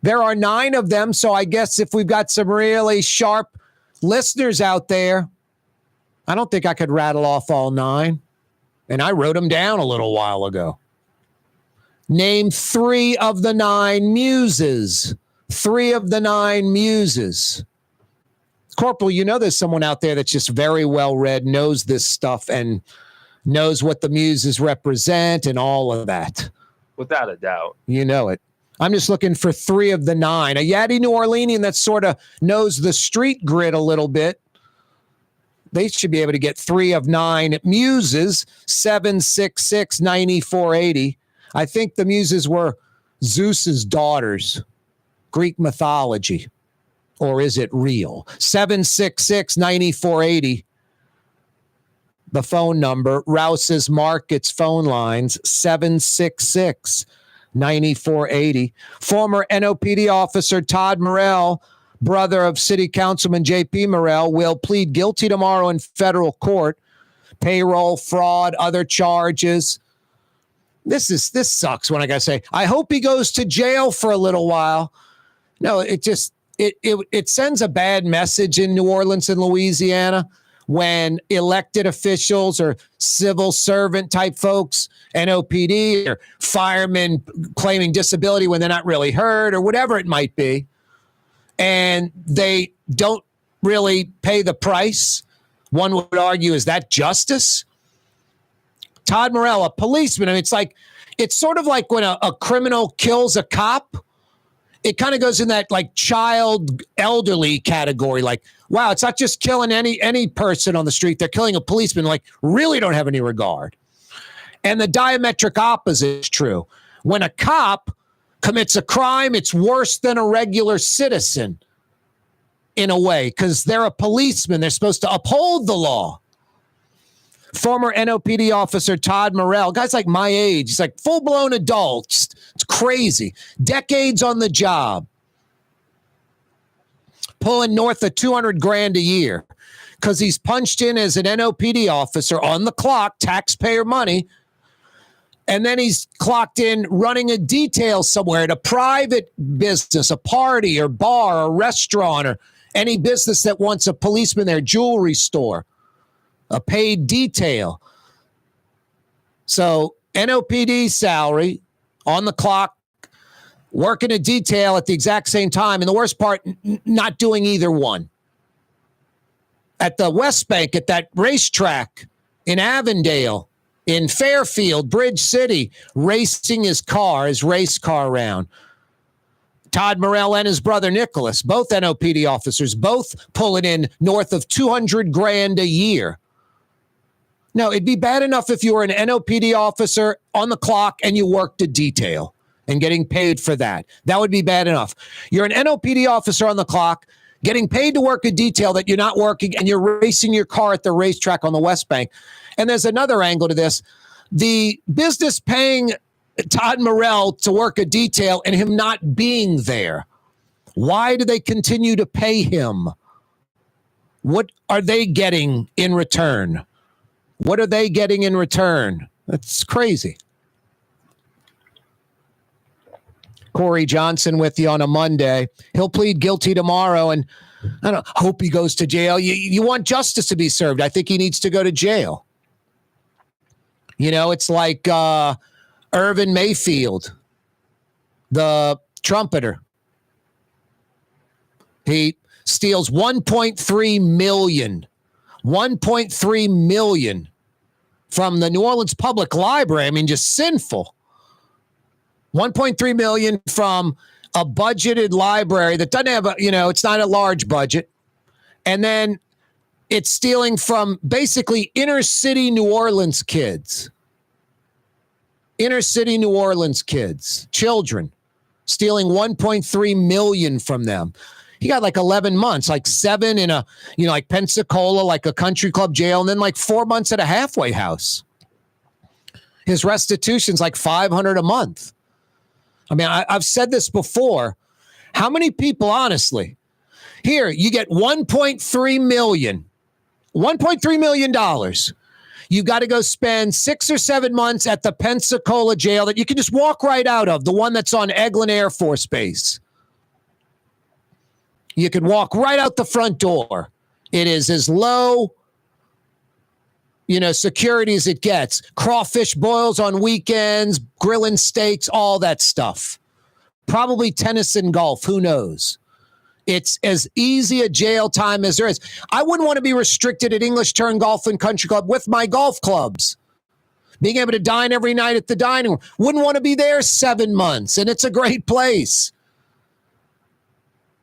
[SPEAKER 1] There are 9 of them, so I guess if we've got some really sharp listeners out there, I don't think I could rattle off all 9. And I wrote them down a little while ago. Name 3 of the 9 muses. 3 of the 9 muses. Corporal, you know there's someone out there that's just very well read, knows this stuff, and knows what the muses represent and all of that.
[SPEAKER 2] Without a doubt.
[SPEAKER 1] You know it. I'm just looking for 3 of the 9. A Yaddy New Orleanian that sort of knows the street grid a little bit. They should be able to get 3 of 9 muses, 766-9480. I think the muses were Zeus's daughters, Greek mythology. Or is it real? 766-9480. The phone number, Rouse's Markets phone lines, 766-9480. Former NOPD officer Todd Morrell, brother of City Councilman J.P. Morrell, will plead guilty tomorrow in federal court. Payroll, fraud, other charges. This sucks when I gotta say, I hope he goes to jail for a little while. No, it sends a bad message in New Orleans and Louisiana when elected officials or civil servant type folks, NOPD or firemen claiming disability when they're not really hurt or whatever it might be, and they don't really pay the price. One would argue, is that justice? Todd Morell, a policeman. I mean, it's sort of like when a criminal kills a cop. It kind of goes in that like child elderly category. Like, wow, it's not just killing any person on the street. They're killing a policeman. Like, really don't have any regard. And the diametric opposite is true. When a cop commits a crime, it's worse than a regular citizen in a way, because they're a policeman. They're supposed to uphold the law. Former NOPD officer Todd Morell, guy's like my age. He's like full-blown adult. It's crazy. Decades on the job. Pulling north of $200,000 a year because he's punched in as an NOPD officer on the clock, taxpayer money, and then he's clocked in running a detail somewhere at a private business, a party or bar or restaurant or any business that wants a policeman there, jewelry store. A paid detail. So NOPD salary on the clock, working a detail at the exact same time. And the worst part, not doing either one. At the West Bank, at that racetrack in Avondale, in Fairfield, Bridge City, racing his race car around. Todd Morell and his brother Nicholas, both NOPD officers, both pulling in north of $200,000 a year. No, it'd be bad enough if you were an NOPD officer on the clock and you worked a detail and getting paid for that. That would be bad enough. You're an NOPD officer on the clock, getting paid to work a detail that you're not working, and you're racing your car at the racetrack on the West Bank. And there's another angle to this. The business paying Todd Morell to work a detail and him not being there. Why do they continue to pay him? What are they getting in return? What are they getting in return? That's crazy. Corey Johnson with you on a Monday. He'll plead guilty tomorrow, and I don't hope he goes to jail. You want justice to be served. I think he needs to go to jail. You know, it's like Irvin Mayfield, the trumpeter. He steals $1.3 million from the New Orleans Public Library. I mean, just sinful. $1.3 million from a budgeted library that doesn't have it's not a large budget. And then it's stealing from basically inner city New Orleans kids. Children, stealing $1.3 million from them. He got like 11 months, like 7 in a, like Pensacola, like a country club jail, and then like 4 months at a halfway house. His restitution's like $500 a month. I mean, I've said this before. How many people, honestly, here, you get $1.3 million. $1.3 million. You got to go spend 6 or 7 months at the Pensacola jail that you can just walk right out of, the one that's on Eglin Air Force Base. You can walk right out the front door. It is as low, security as it gets. Crawfish boils on weekends, grilling steaks, all that stuff. Probably tennis and golf. Who knows? It's as easy a jail time as there is. I wouldn't want to be restricted at English Turn Golf and Country Club with my golf clubs. Being able to dine every night at the dining room. Wouldn't want to be there 7 months, and it's a great place.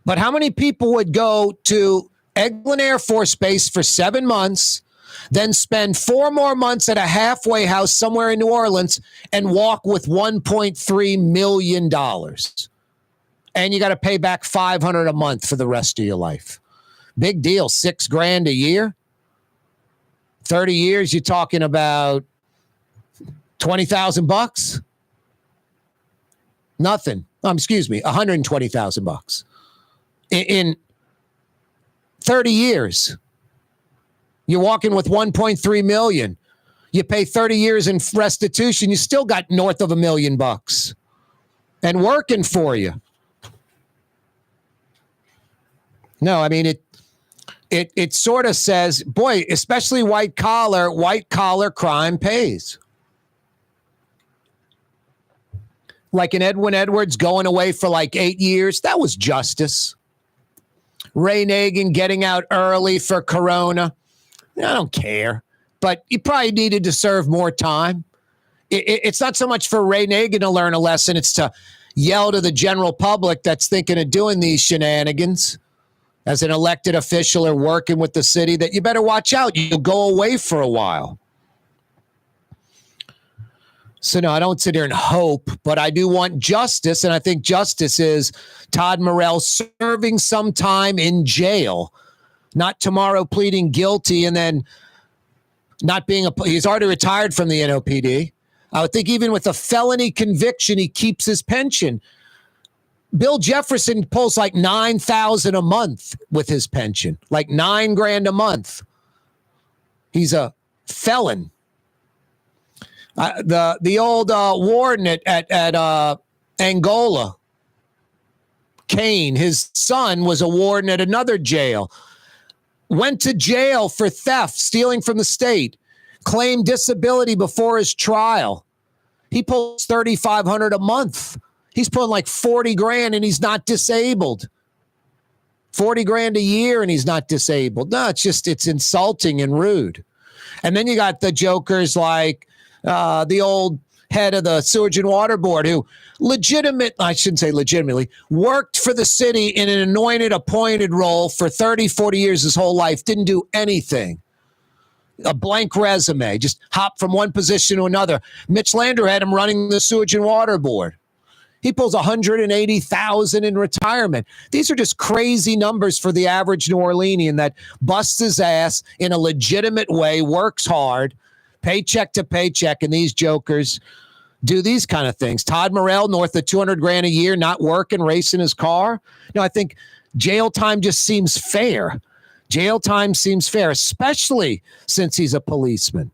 [SPEAKER 1] But how many people would go to Eglin Air Force Base for 7 months, then spend 4 more months at a halfway house somewhere in New Orleans and walk with $1.3 million? And you got to pay back $500 a month for the rest of your life. Big deal. $6,000 a year. 30 years, you're talking about $20,000. Nothing. $120,000. In 30 years, you're walking with $1.3 million. You pay 30 years in restitution, you still got north of $1 million and working for you. No, I mean, it sort of says, boy, especially white collar crime pays. Like an Edwin Edwards going away for like 8 years, that was justice. Ray Nagin getting out early for Corona, I don't care. But he probably needed to serve more time. It's not so much for Ray Nagin to learn a lesson. It's to yell to the general public that's thinking of doing these shenanigans as an elected official or working with the city that you better watch out. You'll go away for a while. So, no, I don't sit here and hope, but I do want justice. And I think justice is Todd Morrell serving some time in jail, not tomorrow pleading guilty and then not being he's already retired from the NOPD. I would think even with a felony conviction, he keeps his pension. Bill Jefferson pulls like $9,000 a month with his pension, like $9,000 a month. He's a felon. The old warden at Angola, Kane, his son was a warden at another jail. Went to jail for theft, stealing from the state, claimed disability before his trial. He pulls $3,500 a month. He's pulling like $40,000 and he's not disabled. $40,000 a year and he's not disabled. No, it's insulting and rude. And then you got the jokers like the old head of the Sewage and Water Board who I shouldn't say legitimately, worked for the city in an anointed, appointed role for 30, 40 years his whole life, didn't do anything. A blank resume, just hop from one position to another. Mitch Landrieu had him running the Sewage and Water Board. He pulls $180,000 in retirement. These are just crazy numbers for the average New Orleanian that busts his ass in a legitimate way, works hard, paycheck to paycheck, and these jokers do these kind of things. Todd Morrell, north of $200,000 a year, not working, racing his car. No, I think jail time just seems fair. Jail time seems fair, especially since he's a policeman.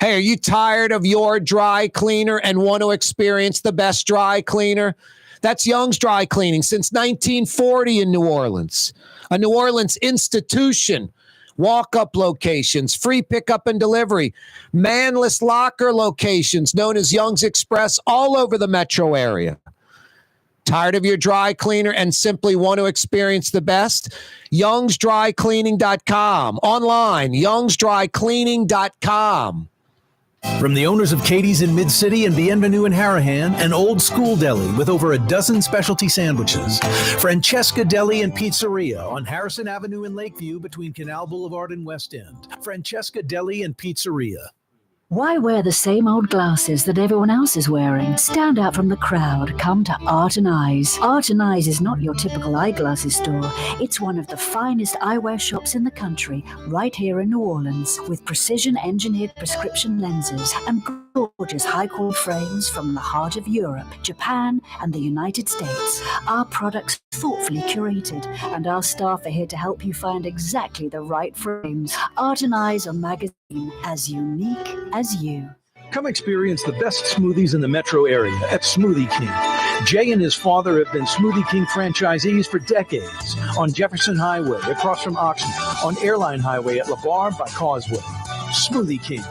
[SPEAKER 1] Hey, are you tired of your dry cleaner and want to experience the best dry cleaner? That's Young's Dry Cleaning since 1940 in New Orleans. A New Orleans institution. Walk-up locations, free pickup and delivery, manless locker locations known as Young's Express all over the metro area. Tired of your dry cleaner and simply want to experience the best? YoungsDryCleaning.com. Online, YoungsDryCleaning.com.
[SPEAKER 10] From the owners of Katie's in Mid-City and Bienvenue in Harahan, an old school deli with over a dozen specialty sandwiches. Francesca Deli and Pizzeria on Harrison Avenue in Lakeview between Canal Boulevard and West End. Francesca Deli and Pizzeria.
[SPEAKER 4] Why wear the same old glasses that everyone else is wearing? Stand out from the crowd. Come to Art and Eyes. Art and Eyes is not your typical eyeglasses store. It's one of the finest eyewear shops in the country, right here in New Orleans, with precision-engineered prescription lenses and gorgeous high-quality frames from the heart of Europe, Japan, and the United States. Our products thoughtfully curated, and our staff are here to help you find exactly the right frames. Art and Eyes are magazine as unique as you.
[SPEAKER 10] Come experience the best smoothies in the metro area at Smoothie King. Jay and his father have been Smoothie King franchisees for decades on Jefferson Highway across from Oxnard, on Airline Highway at La Barre by Causeway. Smoothie King.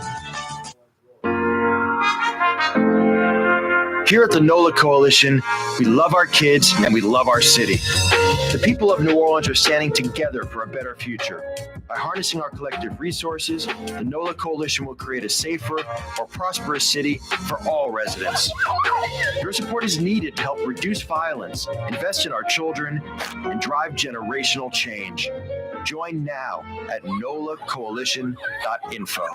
[SPEAKER 3] Here at the NOLA Coalition, we love our kids and we love our city. The people of New Orleans are standing together for a better future. By harnessing our collective resources, the NOLA Coalition will create a safer, more prosperous city for all residents. Your support is needed to help reduce violence, invest in our children, and drive generational change. Join now at nolacoalition.info.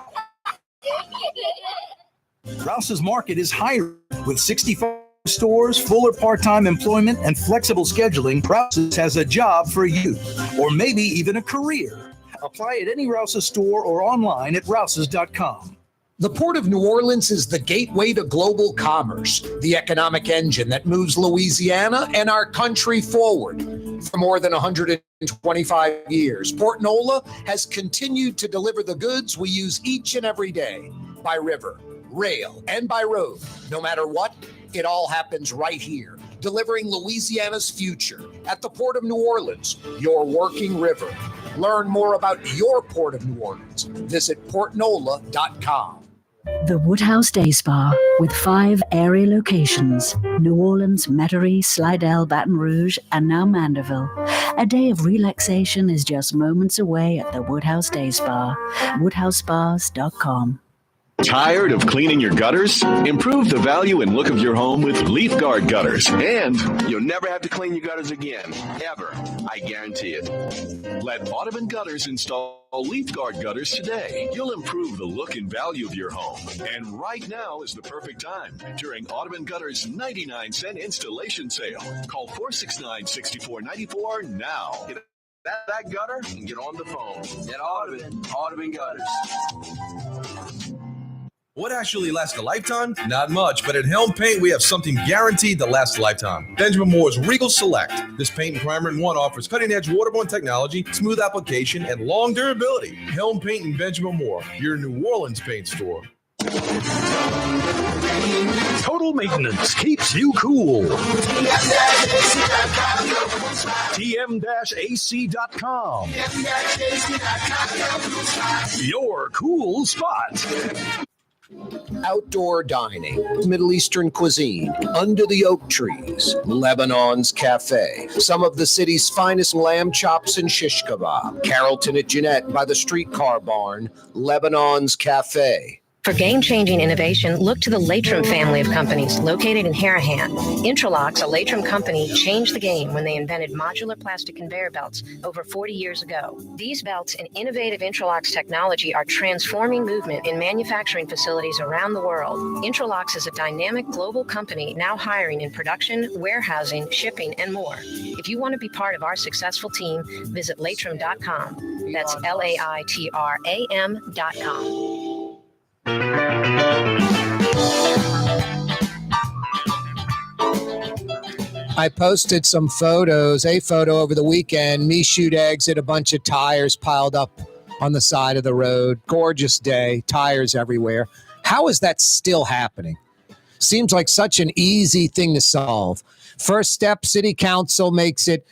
[SPEAKER 6] Rouse's Market is hiring with 65 stores, full or part-time employment, and flexible scheduling. Rouse's has a job for you, or maybe even a career. Apply at any Rouse's store or online at rouses.com.
[SPEAKER 1] The Port of New Orleans is the gateway to global commerce, the economic engine that moves Louisiana and our country forward. For more than 100 25 years. Port NOLA has continued to deliver the goods we use each and every day by river, rail, and by road. No matter what, it all happens right here, delivering Louisiana's future at the Port of New Orleans, your working river. Learn more about your Port of New Orleans. Visit portnola.com.
[SPEAKER 4] The Woodhouse Day Spa, with 5 area locations: New Orleans, Metairie, Slidell, Baton Rouge, and now Mandeville. A day of relaxation is just moments away at the Woodhouse Day Spa. WoodhouseSpas.com.
[SPEAKER 12] Tired of cleaning your gutters? Improve the value and look of your home with Leaf Guard gutters, and you'll never have to clean your gutters again, ever. I guarantee it. Let Audubon Gutters install Leaf Guard gutters today. You'll improve the look and value of your home. And right now is the perfect time during Audubon Gutters 99-cent installation sale. Call 469-6494 now. Get that gutter and get on the phone. Get Audubon Gutters.
[SPEAKER 5] What actually lasts a lifetime? Not much, but at Helm Paint, we have something guaranteed to last a lifetime. Benjamin Moore's Regal Select. This paint and primer in one offers cutting-edge waterborne technology, smooth application, and long durability. Helm Paint and Benjamin Moore, your New Orleans paint store.
[SPEAKER 10] Total maintenance keeps you cool. TM-AC.com. Your cool spot.
[SPEAKER 1] Outdoor dining, Middle Eastern cuisine, under the oak trees, Lebanon's Cafe, some of the city's finest lamb chops and shish kebab, Carrollton at Jeanette by the streetcar barn, Lebanon's Cafe.
[SPEAKER 9] For game-changing innovation, look to the Latrim family of companies located in Harahan. Interlocks, a Latrim company, changed the game when they invented modular plastic conveyor belts over 40 years ago. These belts and innovative Interlocks technology are transforming movement in manufacturing facilities around the world. Interlocks is a dynamic global company now hiring in production, warehousing, shipping, and more. If you want to be part of our successful team, visit Latrim.com. That's LAITRAM.com.
[SPEAKER 1] I posted some photos, a photo over the weekend, me shoot exit, a bunch of tires piled up on the side of the road. Gorgeous day, tires everywhere. How is that still happening? Seems like such an easy thing to solve. First step, city council makes it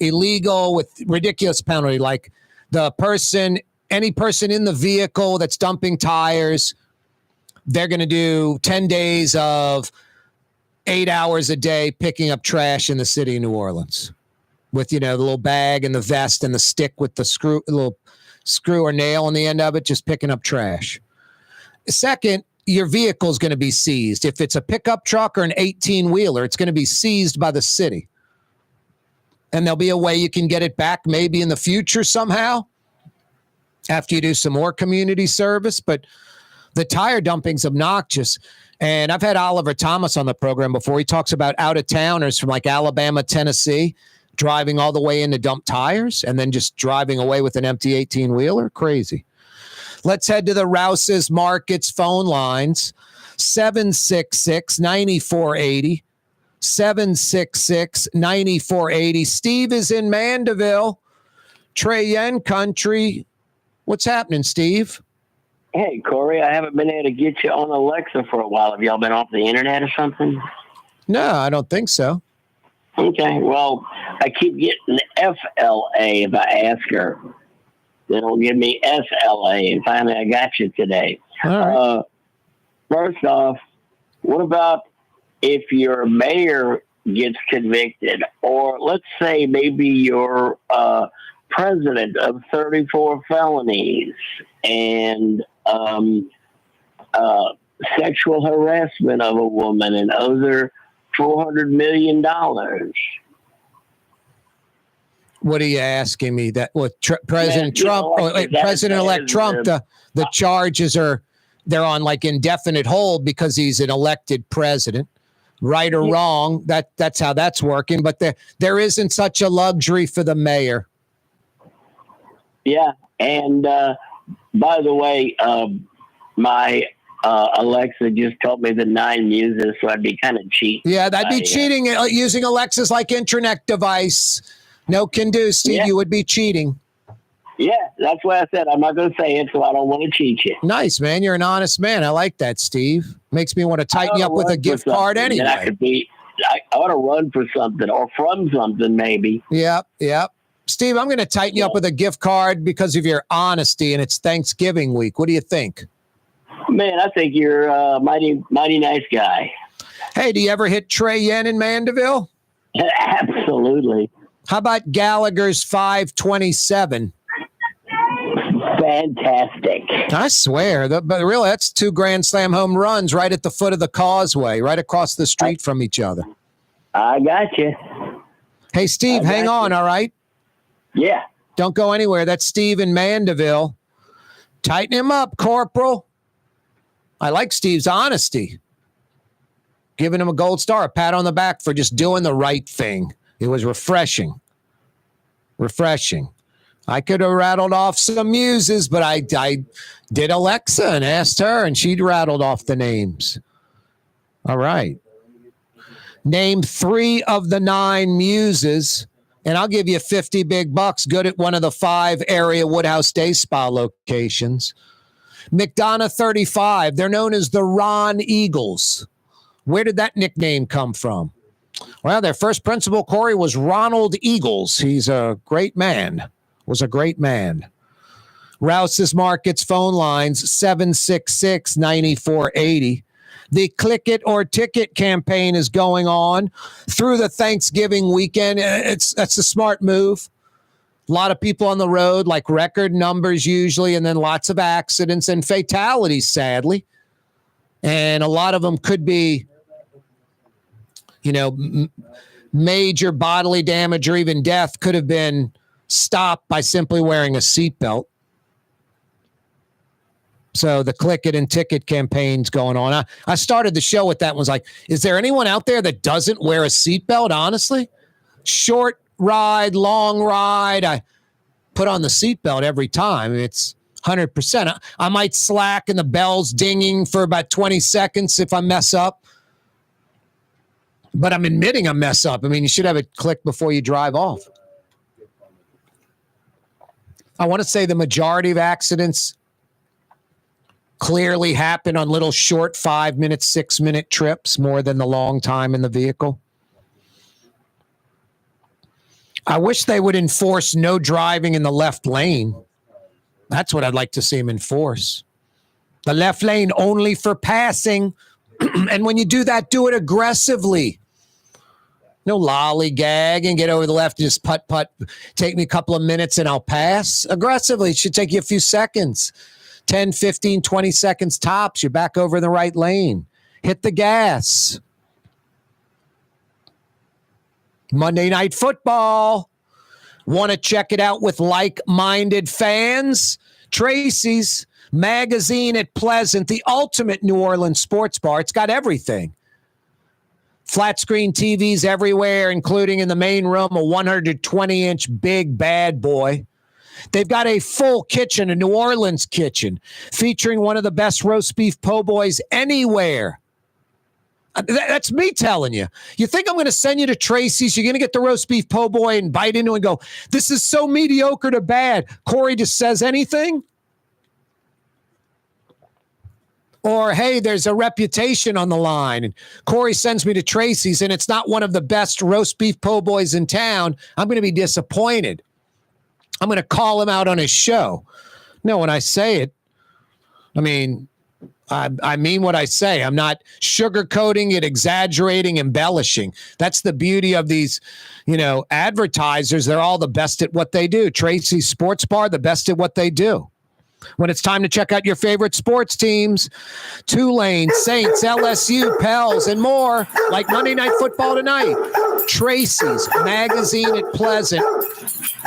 [SPEAKER 1] illegal with ridiculous penalty, like any person in the vehicle that's dumping tires, they're going to do 10 days of 8 hours a day picking up trash in the city of New Orleans with, the little bag and the vest and the stick with the little screw or nail on the end of it, just picking up trash. Second, your vehicle is going to be seized. If it's a pickup truck or an 18-wheeler, it's going to be seized by the city. And there'll be a way you can get it back maybe in the future somehow after you do some more community service. But the tire dumping's obnoxious. And I've had Oliver Thomas on the program before. He talks about out-of-towners from like Alabama, Tennessee, driving all the way in to dump tires and then just driving away with an empty 18-wheeler. Crazy. Let's head to the Rouse's Markets phone lines. 766-9480. 766-9480. Steve is in Mandeville. Trey Yen country. What's happening, Steve?
[SPEAKER 13] Hey, Corey, I haven't been able to get you on Alexa for a while. Have y'all been off the internet or something?
[SPEAKER 1] No, I don't think so.
[SPEAKER 13] Okay, well, I keep getting FLA if I ask her. They don't give me SLA, and finally I got you today.
[SPEAKER 1] All right.
[SPEAKER 13] First off, what about if your mayor gets convicted, or let's say maybe you're president of 34 felonies and sexual harassment of a woman and owes her $400 million.
[SPEAKER 1] What are you asking me? That President Trump, President-elect Trump, the charges they're on like indefinite hold because he's an elected president, right or wrong. That's how that's working. But there isn't such a luxury for the mayor.
[SPEAKER 13] Yeah, and by the way, my Alexa just told me the 9 uses, so I'd be kind of cheating.
[SPEAKER 1] Yeah, that'd be cheating using Alexa's like internet device. No can do, Steve.
[SPEAKER 13] Yeah.
[SPEAKER 1] You would be cheating.
[SPEAKER 13] Yeah, that's why I said I'm not going to say it, so I don't want to cheat you.
[SPEAKER 1] Nice, man. You're an honest man. I like that, Steve. Makes me want to tighten you up with a gift card anyway.
[SPEAKER 13] I ought to run for something or from something, maybe.
[SPEAKER 1] Yep. Steve, I'm going to tighten you up with a gift card because of your honesty, and it's Thanksgiving week. What do you think?
[SPEAKER 13] Man, I think you're a mighty nice guy.
[SPEAKER 1] Hey, do you ever hit Trey Yen in Mandeville?
[SPEAKER 13] Absolutely.
[SPEAKER 1] How about Gallagher's 527?
[SPEAKER 13] Fantastic.
[SPEAKER 1] I swear, but really, that's 2 Grand Slam home runs right at the foot of the causeway, right across the street from each other.
[SPEAKER 13] I got you.
[SPEAKER 1] Hey, Steve, hang on, all right?
[SPEAKER 13] Yeah.
[SPEAKER 1] Don't go anywhere. That's Steve in Mandeville. Tighten him up, Corporal. I like Steve's honesty. Giving him a gold star, a pat on the back for just doing the right thing. It was refreshing. I could have rattled off some muses, but I did Alexa and asked her, and she rattled off the names. All right. Name 3 of the 9 muses, and I'll give you 50 big bucks. Good at one of the 5 area Woodhouse Day Spa locations. McDonough 35. They're known as the Ron Eagles. Where did that nickname come from? Well, their first principal, Corey, was Ronald Eagles. He's a great man. Was a great man. Rouse's Markets phone lines 766-9480. The Click It or Ticket campaign is going on through the Thanksgiving weekend. That's a smart move. A lot of people on the road, like record numbers usually, and then lots of accidents and fatalities, sadly. And a lot of them could be, major bodily damage or even death could have been stopped by simply wearing a seatbelt. So the Click It and Ticket campaign's going on. I started the show with that and was like, is there anyone out there that doesn't wear a seatbelt, honestly? Short ride, long ride, I put on the seatbelt every time. It's 100%. I might slack and the bell's dinging for about 20 seconds if I mess up. But I'm admitting I mess up. I mean, you should have it click before you drive off. I want to say the majority of accidents clearly happen on little short 5-minute, 6-minute trips more than the long time in the vehicle. I wish they would enforce no driving in the left lane. That's what I'd like to see them enforce. The left lane only for passing. And when you do that, do it aggressively. No lollygag and get over the left and just putt. Take me a couple of minutes and I'll pass. Aggressively. It should take you a few seconds. 10, 15, 20 seconds tops. You're back over in the right lane. Hit the gas. Monday Night Football. Want to check it out with like-minded fans? Tracy's Magazine at Pleasant, the ultimate New Orleans sports bar. It's got everything. Flat screen TVs everywhere, including in the main room, a 120-inch big bad boy. They've got a full kitchen, a New Orleans kitchen, featuring one of the best roast beef po' boys anywhere. That's me telling you. You think I'm going to send you to Tracy's? You're going to get the roast beef po' boy and bite into it and go, this is so mediocre to bad. Corey just says anything? Or, hey, there's a reputation on the line, and Corey sends me to Tracy's, and it's not one of the best roast beef po' boys in town. I'm going to be disappointed. I'm going to call him out on his show. No, when I say it, I mean what I say. I'm not sugarcoating it, exaggerating, embellishing. That's the beauty of these, advertisers. They're all the best at what they do. Tracy's Sports Bar, the best at what they do. When it's time to check out your favorite sports teams, Tulane, Saints, LSU, Pels, and more, like Monday Night Football tonight, Tracy's Magazine at Pleasant,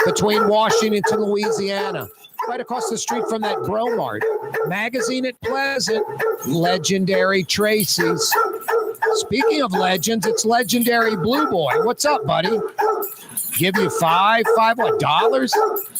[SPEAKER 1] between Washington and Louisiana, right across the street from that Bromart. Magazine at Pleasant, legendary Tracy's. Speaking of legends, it's legendary Blue Boy. What's up, buddy? Give you $5 dollars?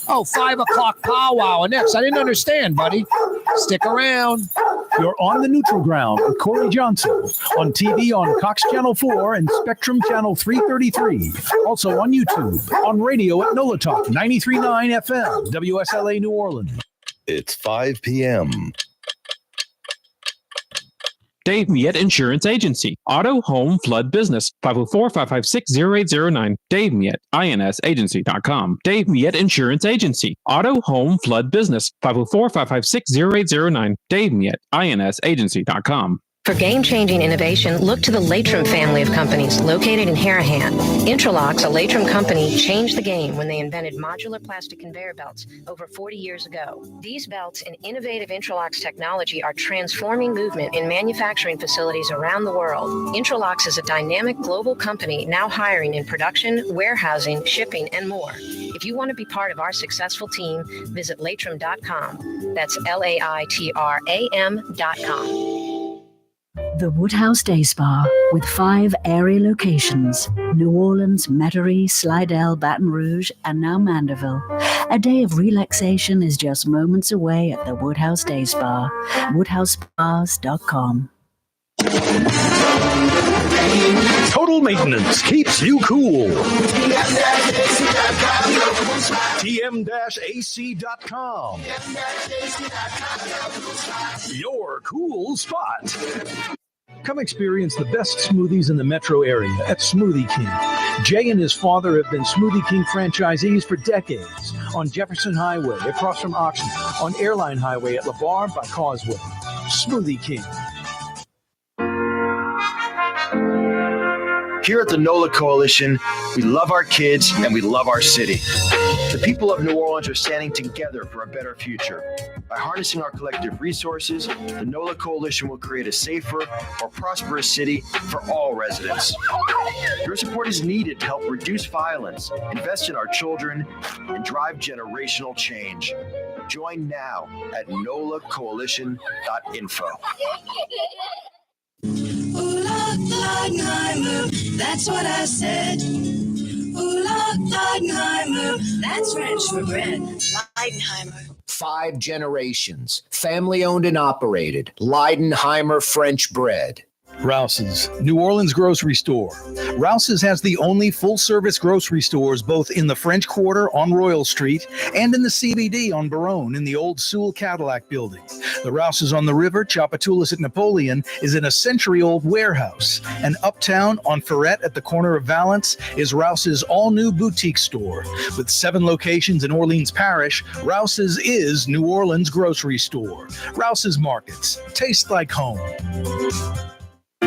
[SPEAKER 1] Oh, 5 o'clock powwow next. I didn't understand, buddy. Stick around.
[SPEAKER 10] You're on the neutral ground with Corey Johnson on TV on Cox Channel 4 and Spectrum Channel 333. Also on YouTube, on radio at NOLA Talk 93.9 FM, WSLA New Orleans.
[SPEAKER 14] It's 5 p.m.
[SPEAKER 15] Dave Miette Insurance Agency. Auto, home, flood, business. 504-556-0809. Dave Miette, INSagency.com. Dave Miette Insurance Agency. Auto, home, flood, business. 504-556-0809. Dave Miette, INSagency.com.
[SPEAKER 9] For game-changing innovation, look to the Latrim family of companies located in Harahan. Interlocks, a Latrim company, changed the game when they invented modular plastic conveyor belts over 40 years ago. These belts and innovative Interlocks technology are transforming movement in manufacturing facilities around the world. Interlocks is a dynamic global company now hiring in production, warehousing, shipping, and more. If you want to be part of our successful team, visit Latrim.com. That's LAITRAM.com.
[SPEAKER 4] The Woodhouse Day Spa, with 5 area locations: New Orleans, Metairie, Slidell, Baton Rouge, and now Mandeville. A day of relaxation is just moments away at the Woodhouse Day Spa. WoodhouseSpas.com.
[SPEAKER 10] Total maintenance keeps you cool. TM-AC.com. Your cool spot. Come experience the best smoothies in the metro area at Smoothie King. Jay and his father have been Smoothie King franchisees for decades on Jefferson Highway across from Oxnard, on Airline Highway at LeVar by Causeway. Smoothie King.
[SPEAKER 3] Here at the NOLA Coalition, we love our kids and we love our city. The people of New Orleans are standing together for a better future. By harnessing our collective resources, the NOLA Coalition will create a safer, more prosperous city for all residents. Your support is needed to help reduce violence, invest in our children, and drive generational change. Join now at nolacoalition.info.
[SPEAKER 8] Leidenheimer, that's what I said. Leidenheimer, that's French for bread. Leidenheimer.
[SPEAKER 1] 5 generations, family owned and operated. Leidenheimer French bread.
[SPEAKER 6] Rouse's, New Orleans grocery store. Rouse's has the only full-service grocery stores both in the French Quarter on Royal Street and in the CBD on Baronne in the old Sewell Cadillac building. The Rouse's on the river, Tchoupitoulas at Napoleon, is in a century-old warehouse. And uptown on Ferret at the corner of Valence is Rouse's all-new boutique store. With 7 locations in Orleans Parish, Rouse's is New Orleans grocery store. Rouse's Markets. Taste like home.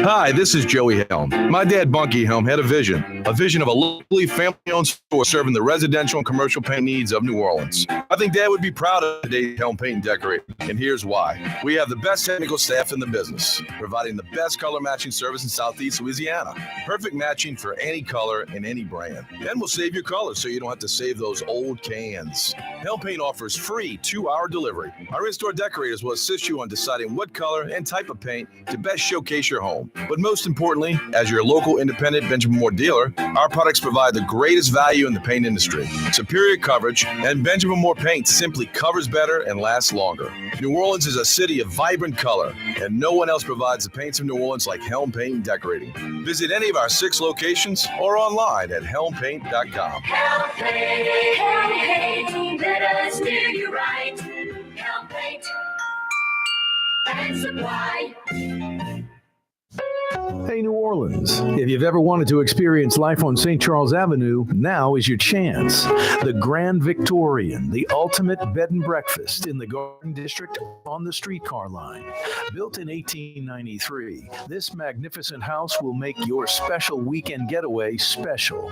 [SPEAKER 5] Hi, this is Joey Helm. My dad, Bunky Helm, had a vision of a locally family-owned store serving the residential and commercial paint needs of New Orleans. I think Dad would be proud of today's Helm Paint and Decorate, and here's why. We have the best technical staff in the business, providing the best color matching service in Southeast Louisiana. Perfect matching for any color and any brand. Then we'll save your colors so you don't have to save those old cans. Helm Paint offers free 2-hour delivery. Our in-store decorators will assist you on deciding what color and type of paint to best showcase your home. But most importantly, as your local independent Benjamin Moore dealer, our products provide the greatest value in the paint industry. Superior coverage, and Benjamin Moore paint simply covers better and lasts longer. New Orleans is a city of vibrant color, and no one else provides the paints of New Orleans like Helm Paint and Decorating. Visit any of our 6 locations or online at helmpaint.com.
[SPEAKER 7] Helm Paint, let us steer you right. Helm Paint and Supply.
[SPEAKER 10] Hey, New Orleans. If you've ever wanted to experience life on St. Charles Avenue, now is your chance. The Grand Victorian, the ultimate bed and breakfast in the Garden District on the streetcar line. Built in 1893, this magnificent house will make your special weekend getaway special.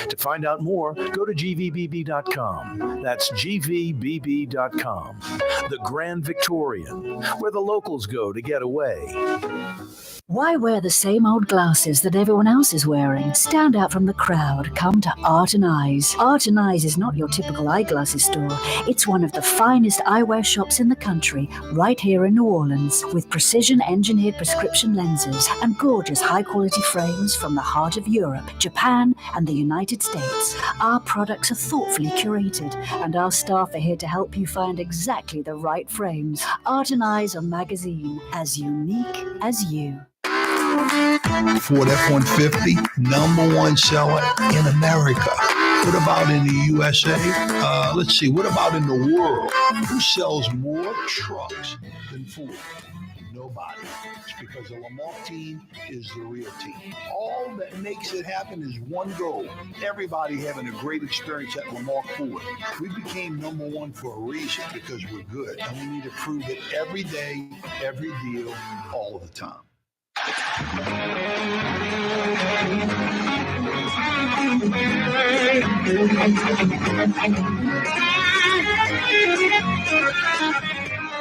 [SPEAKER 10] To find out more, go to gvbb.com. That's gvbb.com. The Grand Victorian, where the locals go to get away.
[SPEAKER 4] Why wear the same old glasses that everyone else is wearing? Stand out from the crowd. Come to Art and Eyes. Art and Eyes is not your typical eyeglasses store. It's one of the finest eyewear shops in the country, right here in New Orleans, with precision-engineered prescription lenses and gorgeous high-quality frames from the heart of Europe, Japan, and the United States. Our products are thoughtfully curated, and our staff are here to help you find exactly the right frames. Art and Eyes are magazine, as unique as you.
[SPEAKER 11] Ford F-150, #1 seller in America. What about in the USA? Let's see, what about in the world? Who sells more trucks than Ford? Nobody. It's because the Lamar team is the real team. All that makes it happen is one goal. Everybody having a great experience at Lamar Ford. We became #1 for a reason, because we're good. And we need to prove it every day, every deal, all the time.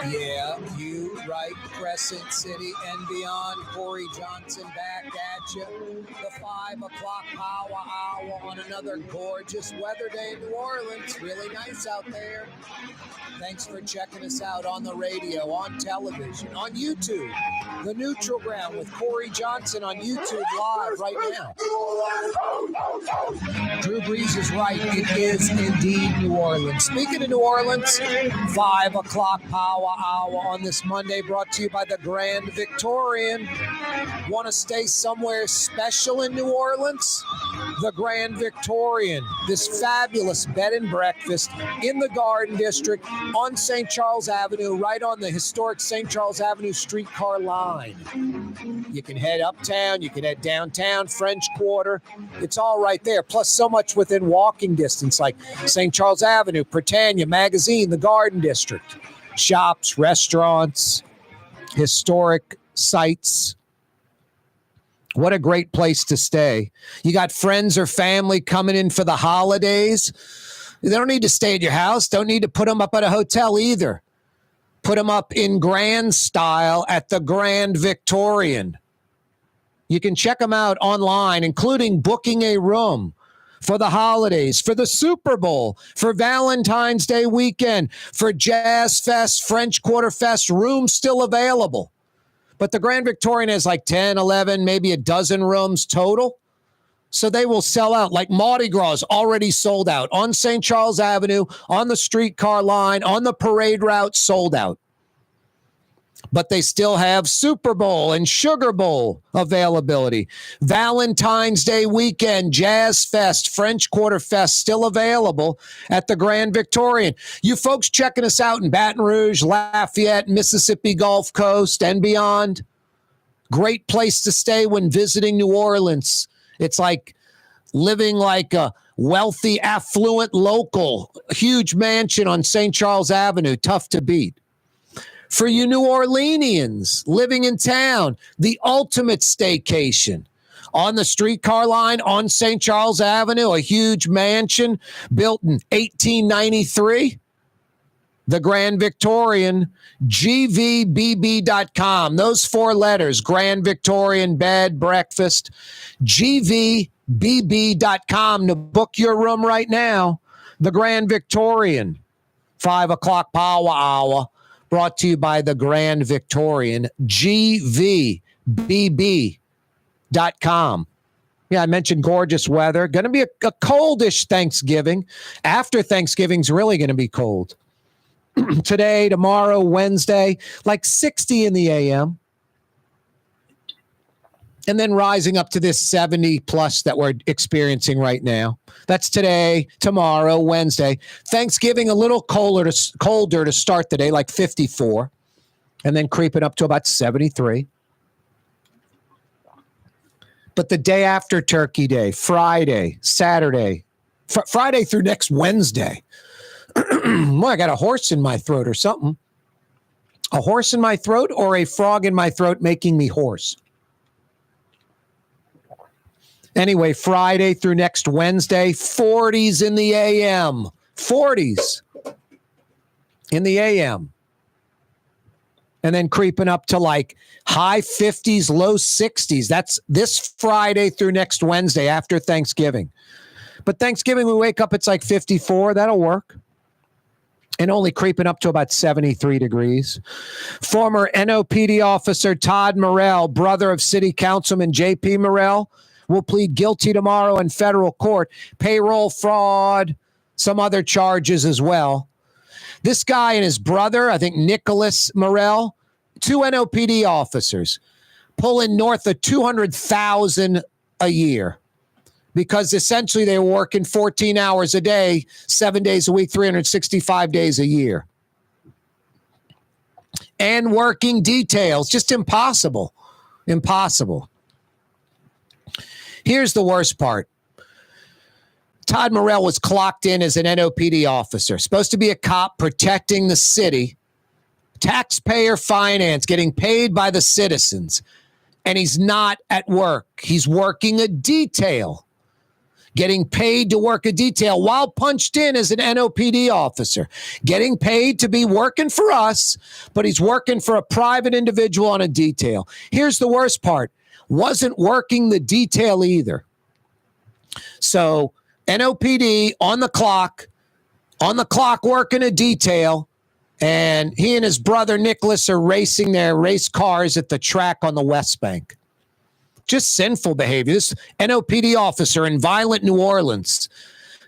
[SPEAKER 1] Yeah, you right, Crescent City and beyond. Corey Johnson back at you. The 5 o'clock power hour on another gorgeous weather day in New Orleans. Really nice out there. Thanks for checking us out on the radio, on television, on YouTube. The Neutral Ground with Corey Johnson on YouTube live right now. Drew Brees is right. It is indeed New Orleans. Speaking of New Orleans, 5 o'clock power hour on this Monday brought to you by the Grand Victorian. Want to stay somewhere special in New Orleans? The Grand Victorian, this fabulous bed and breakfast in the Garden District on St. Charles Avenue, right on the historic St. Charles Avenue streetcar line. You can head uptown, you can head downtown, French Quarter. It's all right there. Plus so much within walking distance, like St. Charles Avenue, Britannia, Magazine, the Garden District. Shops, restaurants, historic sites. What a great place to stay. You got friends or family coming in for the holidays. They don't need to stay at your house. Don't need to put them up at a hotel either. Put them up in grand style at the Grand Victorian. You can check them out online, including booking a room for the holidays, for the Super Bowl, for Valentine's Day weekend, for Jazz Fest, French Quarter Fest. Rooms still available. But the Grand Victorian has like 10, 11, maybe a dozen rooms total. So they will sell out. Like Mardi Gras is already sold out. On St. Charles Avenue, on the streetcar line, on the parade route, sold out. But they still have Super Bowl and Sugar Bowl availability. Valentine's Day weekend, Jazz Fest, French Quarter Fest still available at the Grand Victorian. You folks checking us out in Baton Rouge, Lafayette, Mississippi Gulf Coast, and beyond. Great place to stay when visiting New Orleans. It's like living like a wealthy, affluent local. Huge mansion on St. Charles Avenue. Tough to beat. For you New Orleanians living in town, the ultimate staycation. On the streetcar line on St. Charles Avenue, a huge mansion built in 1893. The Grand Victorian, GVBB.com. Those 4 letters, Grand Victorian Bed, Breakfast, GVBB.com to book your room right now. The Grand Victorian, 5 o'clock power hour. Brought to you by the Grand Victorian, GVBB.com. Yeah, I mentioned gorgeous weather. Going to be a coldish Thanksgiving. After Thanksgiving's really going to be cold. Today, tomorrow, Wednesday, like 60 in the AM. And then rising up to this 70 plus that we're experiencing right now. That's today, tomorrow, Wednesday. Thanksgiving, a little colder to start the day, like 54. And then creeping up to about 73. But the day after Turkey Day, Friday, Saturday, Friday through next Wednesday. Well, I got a horse in my throat or something. A horse in my throat or a frog in my throat making me hoarse. Anyway, Friday through next Wednesday, 40s in the AM. 40s in the AM. and then creeping up to like high 50s, low 60s. That's this Friday through next Wednesday after Thanksgiving. But Thanksgiving, we wake up, it's like 54. That'll work. And only creeping up to about 73 degrees. Former NOPD officer Todd Morrell, brother of City Councilman J.P. Morrell, will plead guilty tomorrow in federal court. Payroll fraud, some other charges as well. This guy and his brother, I think Nicholas Morrell, 2 NOPD officers, pulling north of $200,000 a year. Because essentially they were working 14 hours a day, 7 days a week, 365 days a year. And working details, just impossible. Impossible. Here's the worst part. Todd Morrell was clocked in as an NOPD officer, supposed to be a cop protecting the city, taxpayer finance, getting paid by the citizens. And he's not at work. He's working a detail. Getting paid to work a detail while punched in as an NOPD officer, getting paid to be working for us, but he's working for a private individual on a detail. Here's the worst part. Wasn't working the detail either. So NOPD on the clock working a detail, and he and his brother Nicholas are racing their race cars at the track on the West Bank. Just sinful behavior. This NOPD officer in violent New Orleans.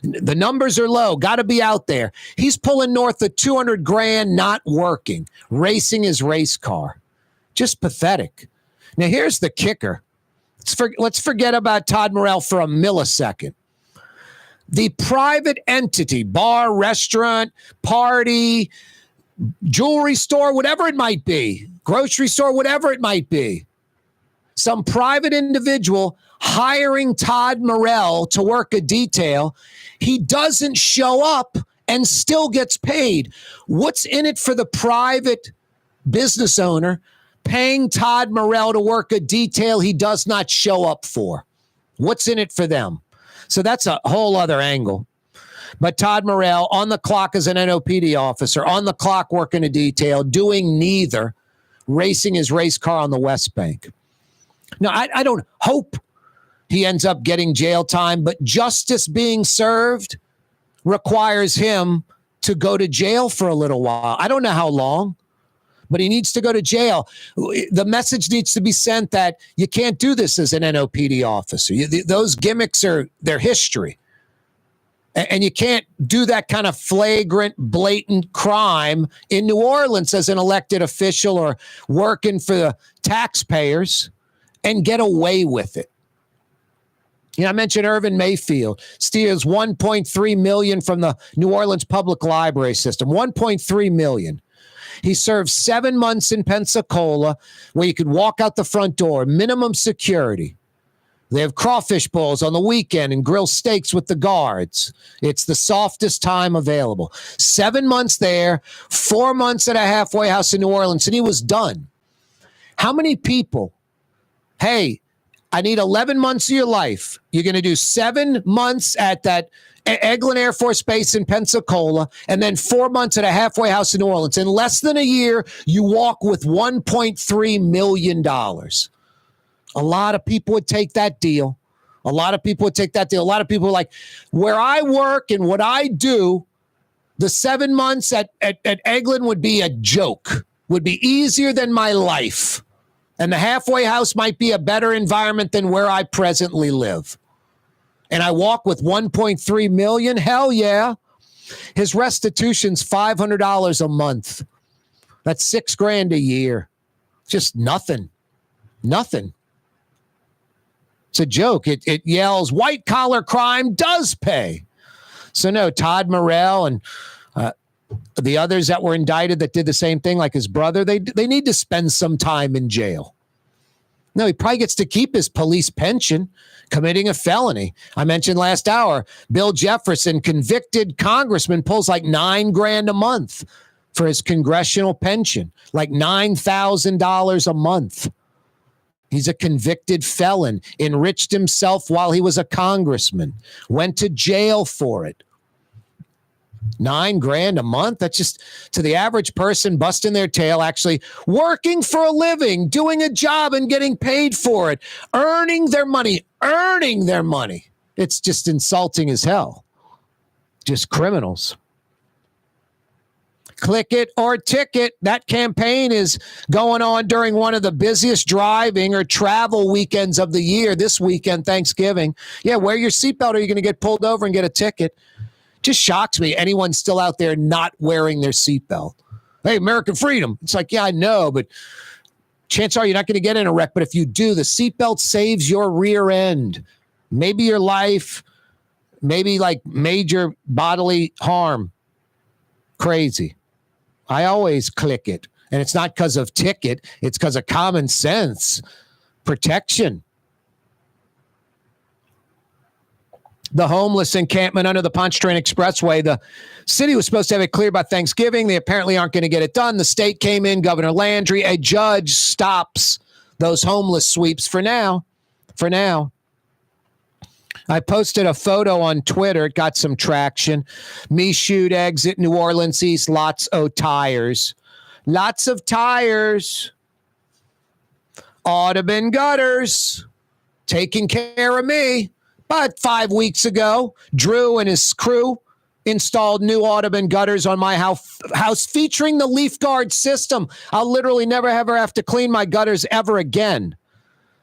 [SPEAKER 1] The numbers are low. Got to be out there. He's pulling north of $200,000, not working, racing his race car. Just pathetic. Now, here's the kicker. Let's forget about Todd Morrell for a millisecond. The private entity, bar, restaurant, party, jewelry store, whatever it might be, grocery store, whatever it might be, some private individual hiring Todd Morrell to work a detail, he doesn't show up and still gets paid. What's in it for the private business owner paying Todd Morrell to work a detail he does not show up for? What's in it for them? So that's a whole other angle. But Todd Morrell on the clock as an NOPD officer, on the clock working a detail, doing neither, racing his race car on the West Bank. Now, I don't hope he ends up getting jail time, but justice being served requires him to go to jail for a little while. I don't know how long, but he needs to go to jail. The message needs to be sent that you can't do this as an NOPD officer. Those gimmicks are their history. And you can't do that kind of flagrant, blatant crime in New Orleans as an elected official or working for the taxpayers and get away with it. I mentioned Irvin Mayfield steals $1.3 million from the New Orleans Public Library System. $1.3 million. He served 7 months in Pensacola where you could walk out the front door, minimum security. They have crawfish bowls on the weekend and grill steaks with the guards. It's the softest time available. 7 months there, 4 months at a halfway house in New Orleans, and he was done. How many people, hey, I need 11 months of your life. You're going to do 7 months at that Eglin Air Force Base in Pensacola, and then 4 months at a halfway house in New Orleans. In less than a year, you walk with $1.3 million. A lot of people would take that deal. A lot of people are like, where I work and what I do, the 7 months at Eglin would be a joke, would be easier than my life. And the halfway house might be a better environment than where I presently live. And I walk with $1.3 million? Hell yeah. His restitution's $500 a month. That's $6,000 a year. Just nothing. Nothing. It's a joke. It yells, white collar crime does pay. So no, Todd Morrell and the others that were indicted that did the same thing, like his brother, they need to spend some time in jail. No, he probably gets to keep his police pension, committing a felony. I mentioned last hour, Bill Jefferson, convicted congressman, pulls like $9,000 a month for his congressional pension, like $9,000 a month. He's a convicted felon, enriched himself while he was a congressman, went to jail for it. $9,000 a month. That's just to the average person busting their tail, actually working for a living, doing a job and getting paid for it, earning their money. It's just insulting as hell. Just criminals. Click it or ticket. That campaign is going on during one of the busiest driving or travel weekends of the year. This weekend, Thanksgiving. Yeah, wear your seatbelt or you're going to get pulled over and get a ticket. Just shocks me. Anyone's still out there not wearing their seatbelt. Hey, American freedom. It's like, yeah, I know, but chances are you're not going to get in a wreck. But if you do, the seatbelt saves your rear end. Maybe your life, maybe like major bodily harm. Crazy. I always click it. And it's not because of ticket. It's because of common sense. Protection. The homeless encampment under the Pontchartrain Expressway. The city was supposed to have it cleared by Thanksgiving. They apparently aren't going to get it done. The state came in, Governor Landry. A judge stops those homeless sweeps for now. For now. I posted a photo on Twitter. It got some traction. Me shoot exit New Orleans East. Lots of tires. Lots of tires. Audubon gutters. Taking care of me. But 5 weeks ago, Drew and his crew installed new Audubon gutters on my house featuring the Leaf Guard system. I'll literally never ever have to clean my gutters ever again.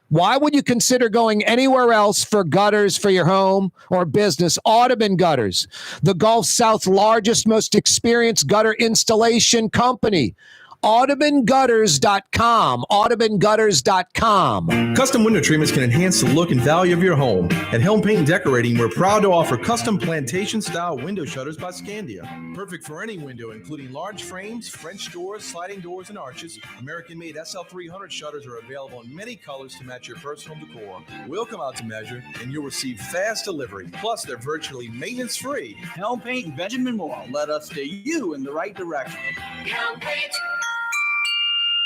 [SPEAKER 1] Why would you consider going anywhere else for gutters for your home or business? Audubon Gutters, the Gulf South's largest, most experienced gutter installation company. AudubonGutters.com. AudubonGutters.com.
[SPEAKER 5] Custom window treatments can enhance the look and value of your home. At Helm Paint and Decorating, we're proud to offer custom plantation-style window shutters by Scandia. Perfect for any window, including large frames, French doors, sliding doors, and arches. American-made SL300 shutters are available in many colors to match your personal decor. We'll come out to measure, and you'll receive fast delivery. Plus, they're virtually maintenance-free.
[SPEAKER 16] Helm Paint and Benjamin Moore led us steer you in the right direction.
[SPEAKER 7] Helm Paint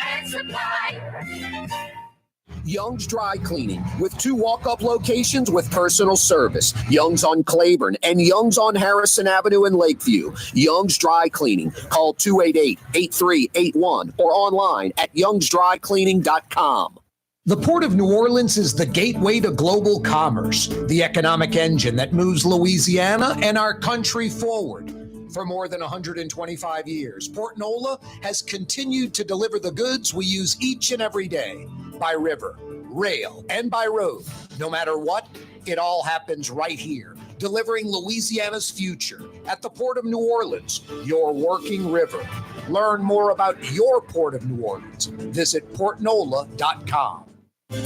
[SPEAKER 7] and Supply.
[SPEAKER 17] Young's Dry Cleaning, with 2 walk-up locations with personal service. Young's on Claiborne and Young's on Harrison Avenue in Lakeview. Young's Dry Cleaning. Call 288-8381 or online at youngsdrycleaning.com.
[SPEAKER 1] The Port of New Orleans is the gateway to global commerce, the economic engine that moves Louisiana and our country forward. For more than 125 years, Port NOLA has continued to deliver the goods we use each and every day, by river, rail, and by road. No matter what, it all happens right here, delivering Louisiana's future at the Port of New Orleans, your working river. Learn more about your Port of New Orleans. Visit portnola.com.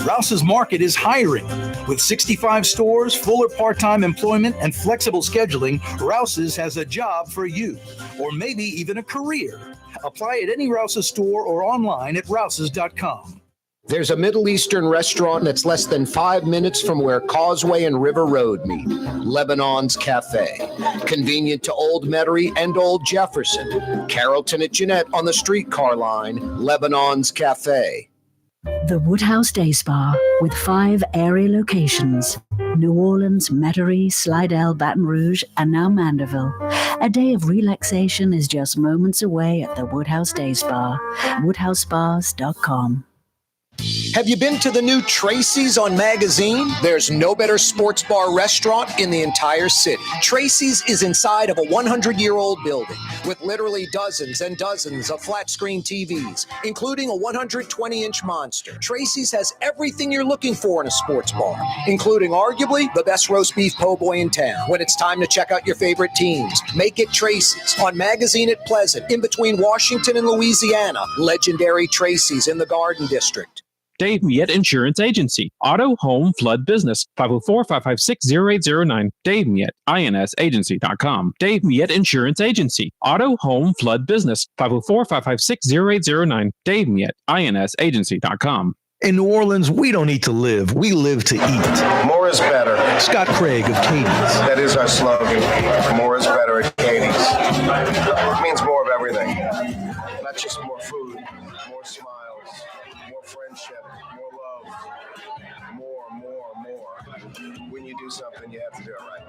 [SPEAKER 6] Rouse's Market is hiring. With 65 stores, fuller part-time employment, and flexible scheduling, Rouse's has a job for you, or maybe even a career. Apply at any Rouse's store or online at rouses.com.
[SPEAKER 17] There's a Middle Eastern restaurant that's less than 5 minutes from where Causeway and River Road meet, Lebanon's Cafe. Convenient to Old Metairie and Old Jefferson. Carrollton at Jeanette on the streetcar line, Lebanon's Cafe.
[SPEAKER 4] The Woodhouse Day Spa, with 5 area locations: New Orleans, Metairie, Slidell, Baton Rouge, and now Mandeville. A day of relaxation is just moments away at the Woodhouse Day Spa. WoodhouseSpas.com.
[SPEAKER 1] Have you been to the new Tracy's on Magazine? There's no better sports bar restaurant in the entire city. Tracy's is inside of a 100-year-old building with literally dozens and dozens of flat-screen TVs, including a 120-inch monster. Tracy's has everything you're looking for in a sports bar, including arguably the best roast beef po' boy in town. When it's time to check out your favorite teams, make it Tracy's on Magazine at Pleasant, in between Washington and Louisiana. Legendary Tracy's in the Garden District.
[SPEAKER 15] Dave Miette Insurance Agency. Auto, home, flood, business. 504-556-0809. Dave Miette, INSagency.com. Dave Miette Insurance Agency. Auto, home, flood, business. 504-556-0809. Dave Miette, INSagency.com.
[SPEAKER 14] In New Orleans, we don't eat to live. We live to eat.
[SPEAKER 18] More is better.
[SPEAKER 14] Scott Craig of Katie's.
[SPEAKER 18] That is our slogan. More is better at Katie's. It means more of everything. Not just more food, more smiles, more friendship, more love, more. When you do something, you have to do it right.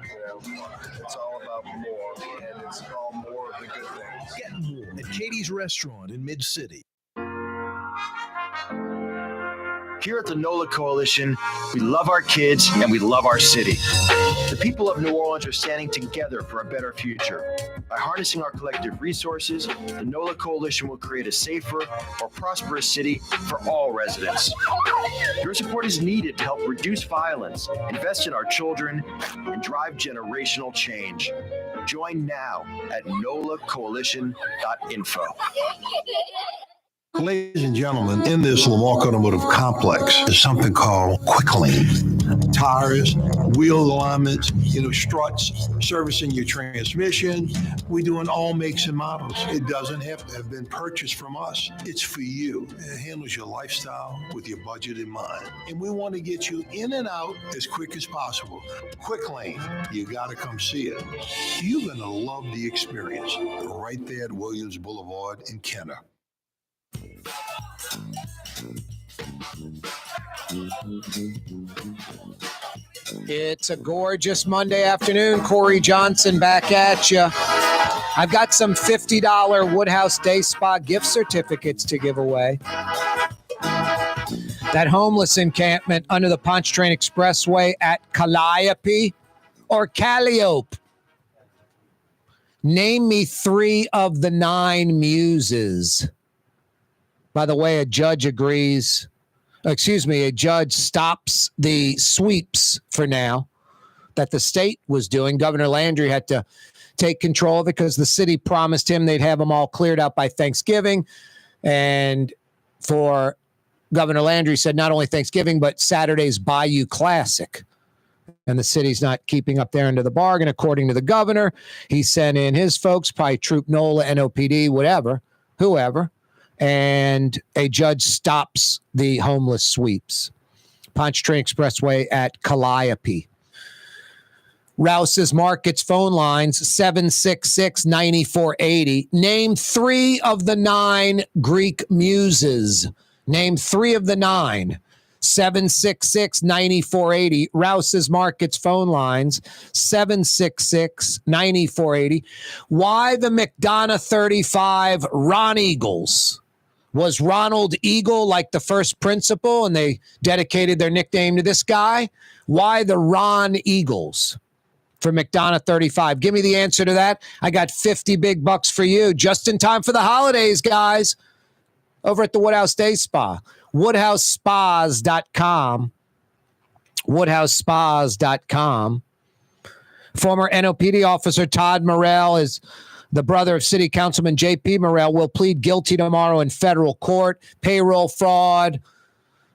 [SPEAKER 18] You know,
[SPEAKER 3] It's all about more, and it's all more of the good things.
[SPEAKER 5] Get more at Katie's Restaurant in Mid-City.
[SPEAKER 3] Here at the NOLA Coalition, we love our kids and we love our city. The people of New Orleans are standing together for a better future. By harnessing our collective resources, the NOLA Coalition will create a safer, more prosperous city for all residents. Your support is needed to help reduce violence, invest in our children, and drive generational change. Join now at nolacoalition.info.
[SPEAKER 11] Ladies and gentlemen, in this Lamar Automotive complex is something called quick lane. Tires, wheel alignments, struts, servicing your transmission. We do in all makes and models. It doesn't have to have been purchased from us. It's for you. It handles your lifestyle with your budget in mind. And we want to get you in and out as quick as possible. Quick lane, you got to come see it. You're going to love the experience right there at Williams Boulevard in Kenner.
[SPEAKER 1] It's a gorgeous Monday afternoon. Corey Johnson back at you. I've got some $50 Woodhouse Day Spa gift certificates to give away. That homeless encampment under the Pontchartrain Expressway at Calliope or Calliope. Name me 3 of the 9 muses. By the way, a judge stops the sweeps for now that the state was doing. Governor Landry had to take control of it because the city promised him they'd have them all cleared out by Thanksgiving. And for Governor Landry said not only Thanksgiving, but Saturday's Bayou Classic. And the city's not keeping up their end of the bargain, according to the governor. He sent in his folks, probably Troop NOLA, NOPD, whoever. And a judge stops the homeless sweeps. Pontchartrain Expressway at Calliope. Rouse's Markets phone lines, 766-9480. Name 3 of the 9 Greek muses. Name 3 of the 9. 766-9480. Rouse's Markets phone lines, 766-9480. Why the McDonough 35 Ron Eagles? Was Ronald Eagle like the first principal and they dedicated their nickname to this guy? Why the Ron Eagles for McDonough 35? Give me the answer to that. I got 50 big bucks for you just in time for the holidays, guys, over at the Woodhouse Day Spa. WoodhouseSpas.com. WoodhouseSpas.com. Former NOPD officer Todd Morrell is the brother of City Councilman J.P. Morrell, will plead guilty tomorrow in federal court. Payroll fraud,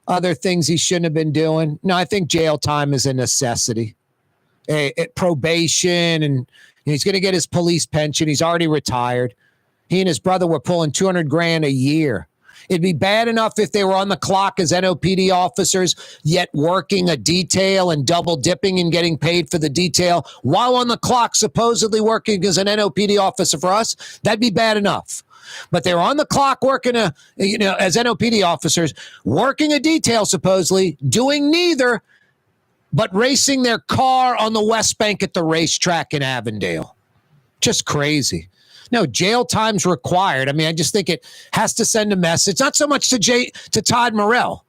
[SPEAKER 1] other things he shouldn't have been doing. No, I think jail time is a necessity. Probation, and he's going to get his police pension. He's already retired. He and his brother were pulling $200,000 a year. It'd be bad enough if they were on the clock as NOPD officers, yet working a detail and double dipping and getting paid for the detail while on the clock, supposedly working as an NOPD officer for us. That'd be bad enough. But they're on the clock working as NOPD officers, working a detail, supposedly, doing neither, but racing their car on the West Bank at the racetrack in Avondale. Just crazy. No, jail time's required. I mean, I just think it has to send a message, not so much to Todd Morrell,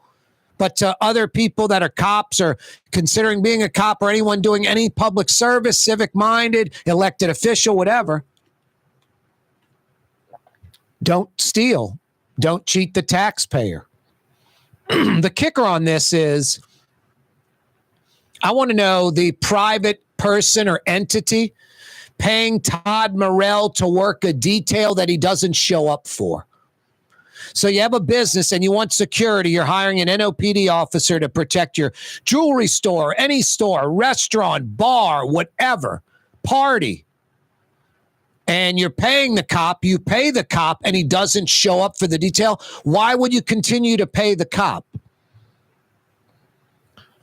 [SPEAKER 1] but to other people that are cops or considering being a cop or anyone doing any public service, civic-minded, elected official, whatever. Don't steal. Don't cheat the taxpayer. The kicker on this is I want to know the private person or entity paying Todd Morrell to work a detail that he doesn't show up for. So you have a business and you want security. You're hiring an NOPD officer to protect your jewelry store, any store, restaurant, bar, whatever, party. And you're paying the cop, you pay the cop, and he doesn't show up for the detail. Why would you continue to pay the cop?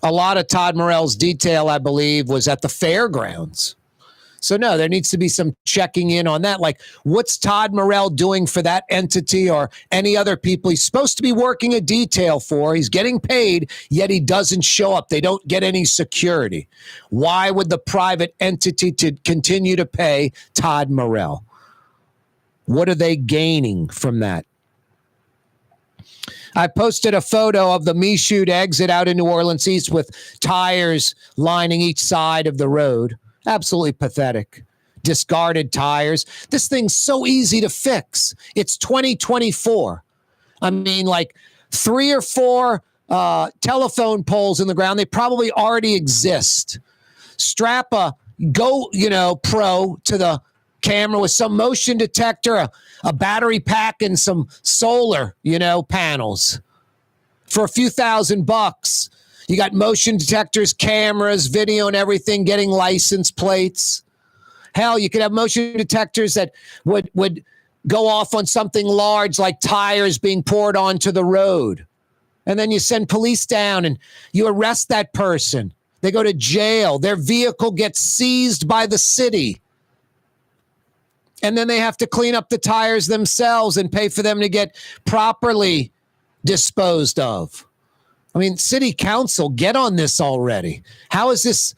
[SPEAKER 1] A lot of Todd Morrell's detail, I believe, was at the fairgrounds. So no, there needs to be some checking in on that. Like, what's Todd Morell doing for that entity or any other people he's supposed to be working a detail for? He's getting paid, yet he doesn't show up. They don't get any security. Why would the private entity to continue to pay Todd Morell? What are they gaining from that? I posted a photo of the Michoud exit out in New Orleans East with tires lining each side of the road. Absolutely pathetic. Discarded tires. This thing's so easy to fix. It's 2024. I mean, like 3 or 4 telephone poles in the ground. They probably already exist. Strap a Go, Pro to the camera with some motion detector, a battery pack, and some solar, panels. For a few $1,000. You got motion detectors, cameras, video, and everything, getting license plates. Hell, you could have motion detectors that would go off on something large like tires being poured onto the road. And then you send police down and you arrest that person. They go to jail. Their vehicle gets seized by the city. And then they have to clean up the tires themselves and pay for them to get properly disposed of. I mean, city council, get on this already. How is this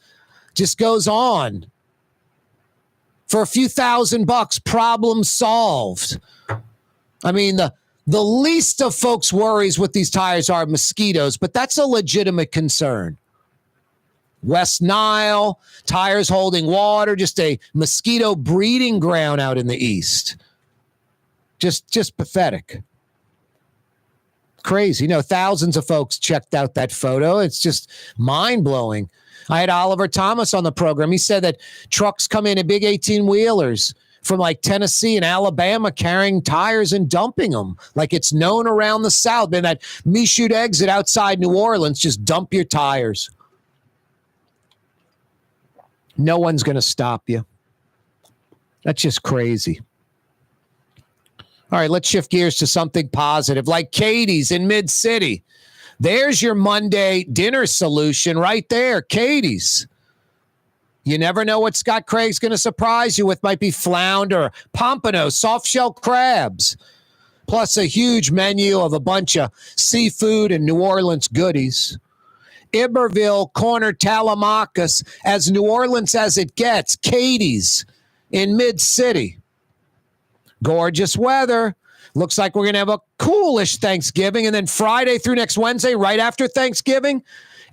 [SPEAKER 1] just goes on? For a few $1,000, problem solved. I mean, the least of folks' worries with these tires are mosquitoes, but that's a legitimate concern. West Nile, tires holding water, just a mosquito breeding ground out in the east. Just pathetic. Crazy. Thousands of folks checked out that photo. It's just mind-blowing. I had Oliver Thomas on the program. He said that trucks come in big 18-wheelers from like Tennessee and Alabama carrying tires and dumping them like it's known around the South. And that Michoud exit outside New Orleans, just dump your tires. No one's going to stop you. That's just crazy. All right, let's shift gears to something positive, like Katie's in Mid-City. There's your Monday dinner solution right there, Katie's. You never know what Scott Craig's going to surprise you with. Might be flounder, pompano, soft-shell crabs, plus a huge menu of a bunch of seafood and New Orleans goodies. Iberville, corner Talamacas, as New Orleans as it gets, Katie's in Mid-City. Gorgeous weather. Looks like we're going to have a coolish Thanksgiving. And then Friday through next Wednesday, right after Thanksgiving,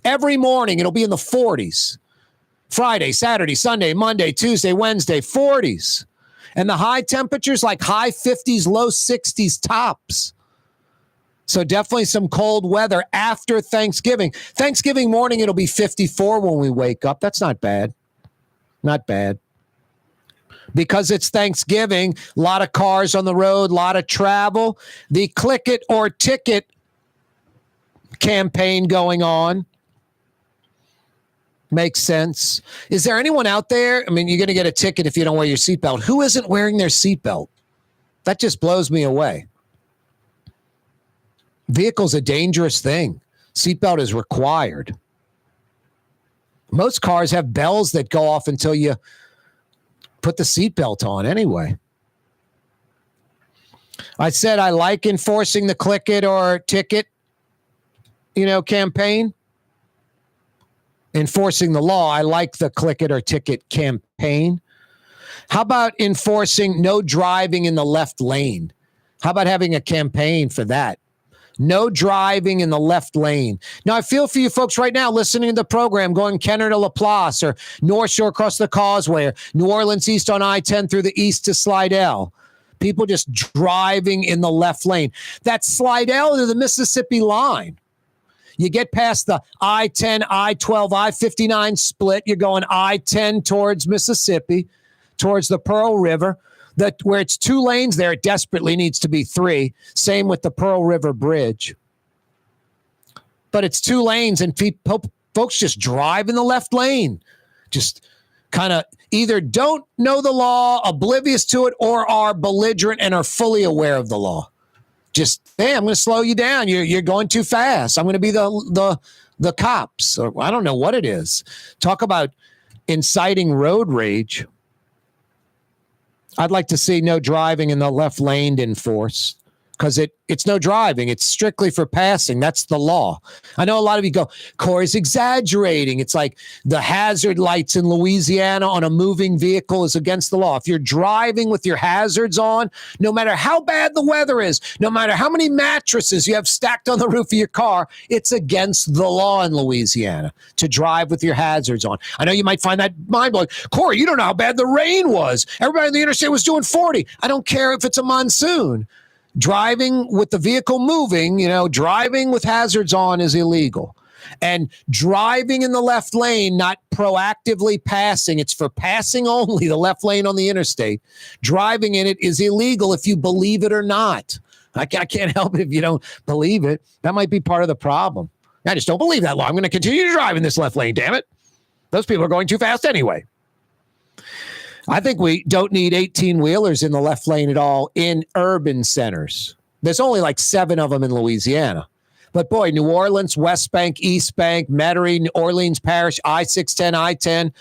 [SPEAKER 1] every morning it'll be in the 40s. Friday, Saturday, Sunday, Monday, Tuesday, Wednesday, 40s. And the high temperatures like high 50s, low 60s tops. So definitely some cold weather after Thanksgiving. Thanksgiving morning, it'll be 54 when we wake up. That's not bad. Not bad. Because it's Thanksgiving, a lot of cars on the road, a lot of travel. The Click It or Ticket campaign going on. Makes sense. Is there anyone out there? I mean, you're going to get a ticket if you don't wear your seatbelt. Who isn't wearing their seatbelt? That just blows me away. Vehicle's a dangerous thing. Seatbelt is required. Most cars have bells that go off until you put the seatbelt on anyway. I said I like enforcing the Click It or Ticket, campaign. Enforcing the law. I like the Click It or Ticket campaign. How about enforcing no driving in the left lane? How about having a campaign for that? No driving in the left lane. Now, I feel for you folks right now listening to the program going Kenner to LaPlace or North Shore across the Causeway or New Orleans East on I-10 through the east to Slidell. People just driving in the left lane. That's Slidell to the Mississippi line. You get past the I-10, I-12, I-59 split. You're going I-10 towards Mississippi, towards the Pearl River. Where it's 2 lanes there, it desperately needs to be 3. Same with the Pearl River Bridge. But it's 2 lanes, and folks just drive in the left lane. Just kind of either don't know the law, oblivious to it, or are belligerent and are fully aware of the law. Just, hey, I'm going to slow you down. You're going too fast. I'm going to be the cops. Or I don't know what it is. Talk about inciting road rage. I'd like to see no driving in the left lane enforced, because it's no driving. It's strictly for passing. That's the law. I know a lot of you go, Corey's exaggerating. It's like the hazard lights in Louisiana on a moving vehicle is against the law. If you're driving with your hazards on, no matter how bad the weather is, no matter how many mattresses you have stacked on the roof of your car, it's against the law in Louisiana to drive with your hazards on. I know you might find that mind-blowing. Corey, you don't know how bad the rain was. Everybody on the interstate was doing 40. I don't care if it's a monsoon. Driving with the vehicle moving, driving with hazards on is illegal. And driving in the left lane, not proactively passing, it's for passing only, the left lane on the interstate. Driving in it is illegal if you believe it or not. I can't help it if you don't believe it. That might be part of the problem. I just don't believe that law. I'm going to continue to drive in this left lane, damn it. Those people are going too fast anyway. I think we don't need 18-wheelers in the left lane at all in urban centers. There's only like 7 of them in Louisiana. But boy, New Orleans, West Bank, East Bank, Metairie, New Orleans Parish, I-610, I-10,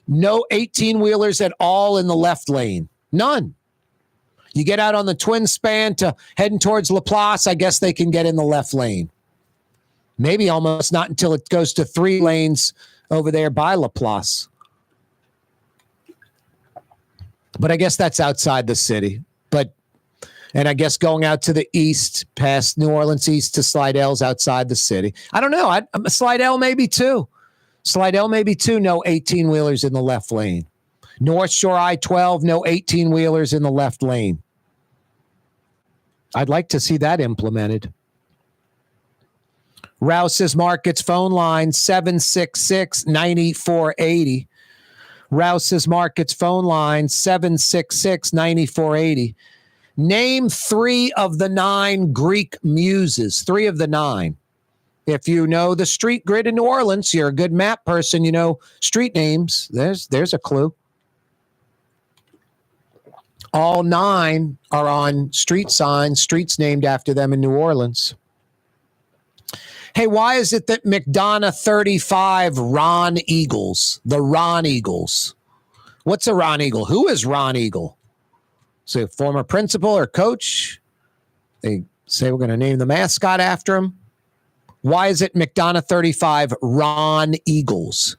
[SPEAKER 1] no 18-wheelers at all in the left lane. None. You get out on the twin span to heading towards Laplace, I guess they can get in the left lane. Maybe almost not until it goes to 3 lanes over there by Laplace. But I guess that's outside the city. And I guess going out to the east, past New Orleans east to Slidell's outside the city. I don't know. Slidell maybe too. Slidell maybe too. No 18-wheelers in the left lane. North Shore I-12, no 18-wheelers in the left lane. I'd like to see that implemented. Rouse's Markets phone line 766-9480. Rouse's Markets phone line 766-9480. Name 3 of the 9 Greek muses. 3 of the 9. If you know the street grid in New Orleans, you're a good map person, you know street names. There's a clue. All 9 are on street signs, streets named after them in New Orleans. Hey, why is it that McDonough 35 Ron Eagles, the Ron Eagles? What's a Ron Eagle? Who is Ron Eagle? So a former principal or coach? They say we're going to name the mascot after him. Why is it McDonough 35 Ron Eagles?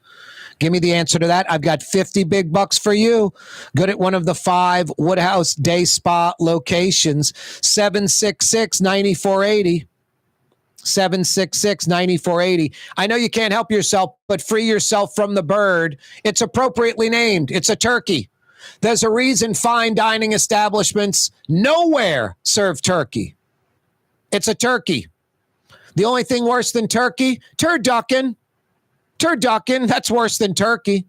[SPEAKER 1] Give me the answer to that. I've got 50 big bucks for you. Good at one of the 5 Woodhouse Day Spa locations. 766-9480. 766-9480. I know you can't help yourself, but free yourself from the bird. It's appropriately named. It's a turkey. There's a reason fine dining establishments nowhere serve turkey. It's a turkey. The only thing worse than turkey, turducken. Turducken, that's worse than turkey.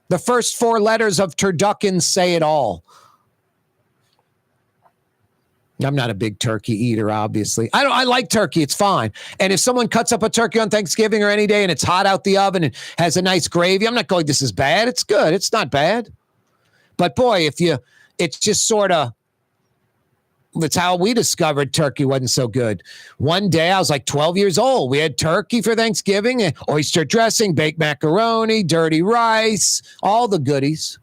[SPEAKER 1] The first 4 letters of turducken say it all. I'm not a big turkey eater, obviously. I like turkey. It's fine. And if someone cuts up a turkey on Thanksgiving or any day and it's hot out the oven and has a nice gravy, I'm not going, this is bad. It's good. It's not bad. But boy, it's just sort of, that's how we discovered turkey wasn't so good. One day I was like 12 years old. We had turkey for Thanksgiving, and oyster dressing, baked macaroni, dirty rice, all the goodies.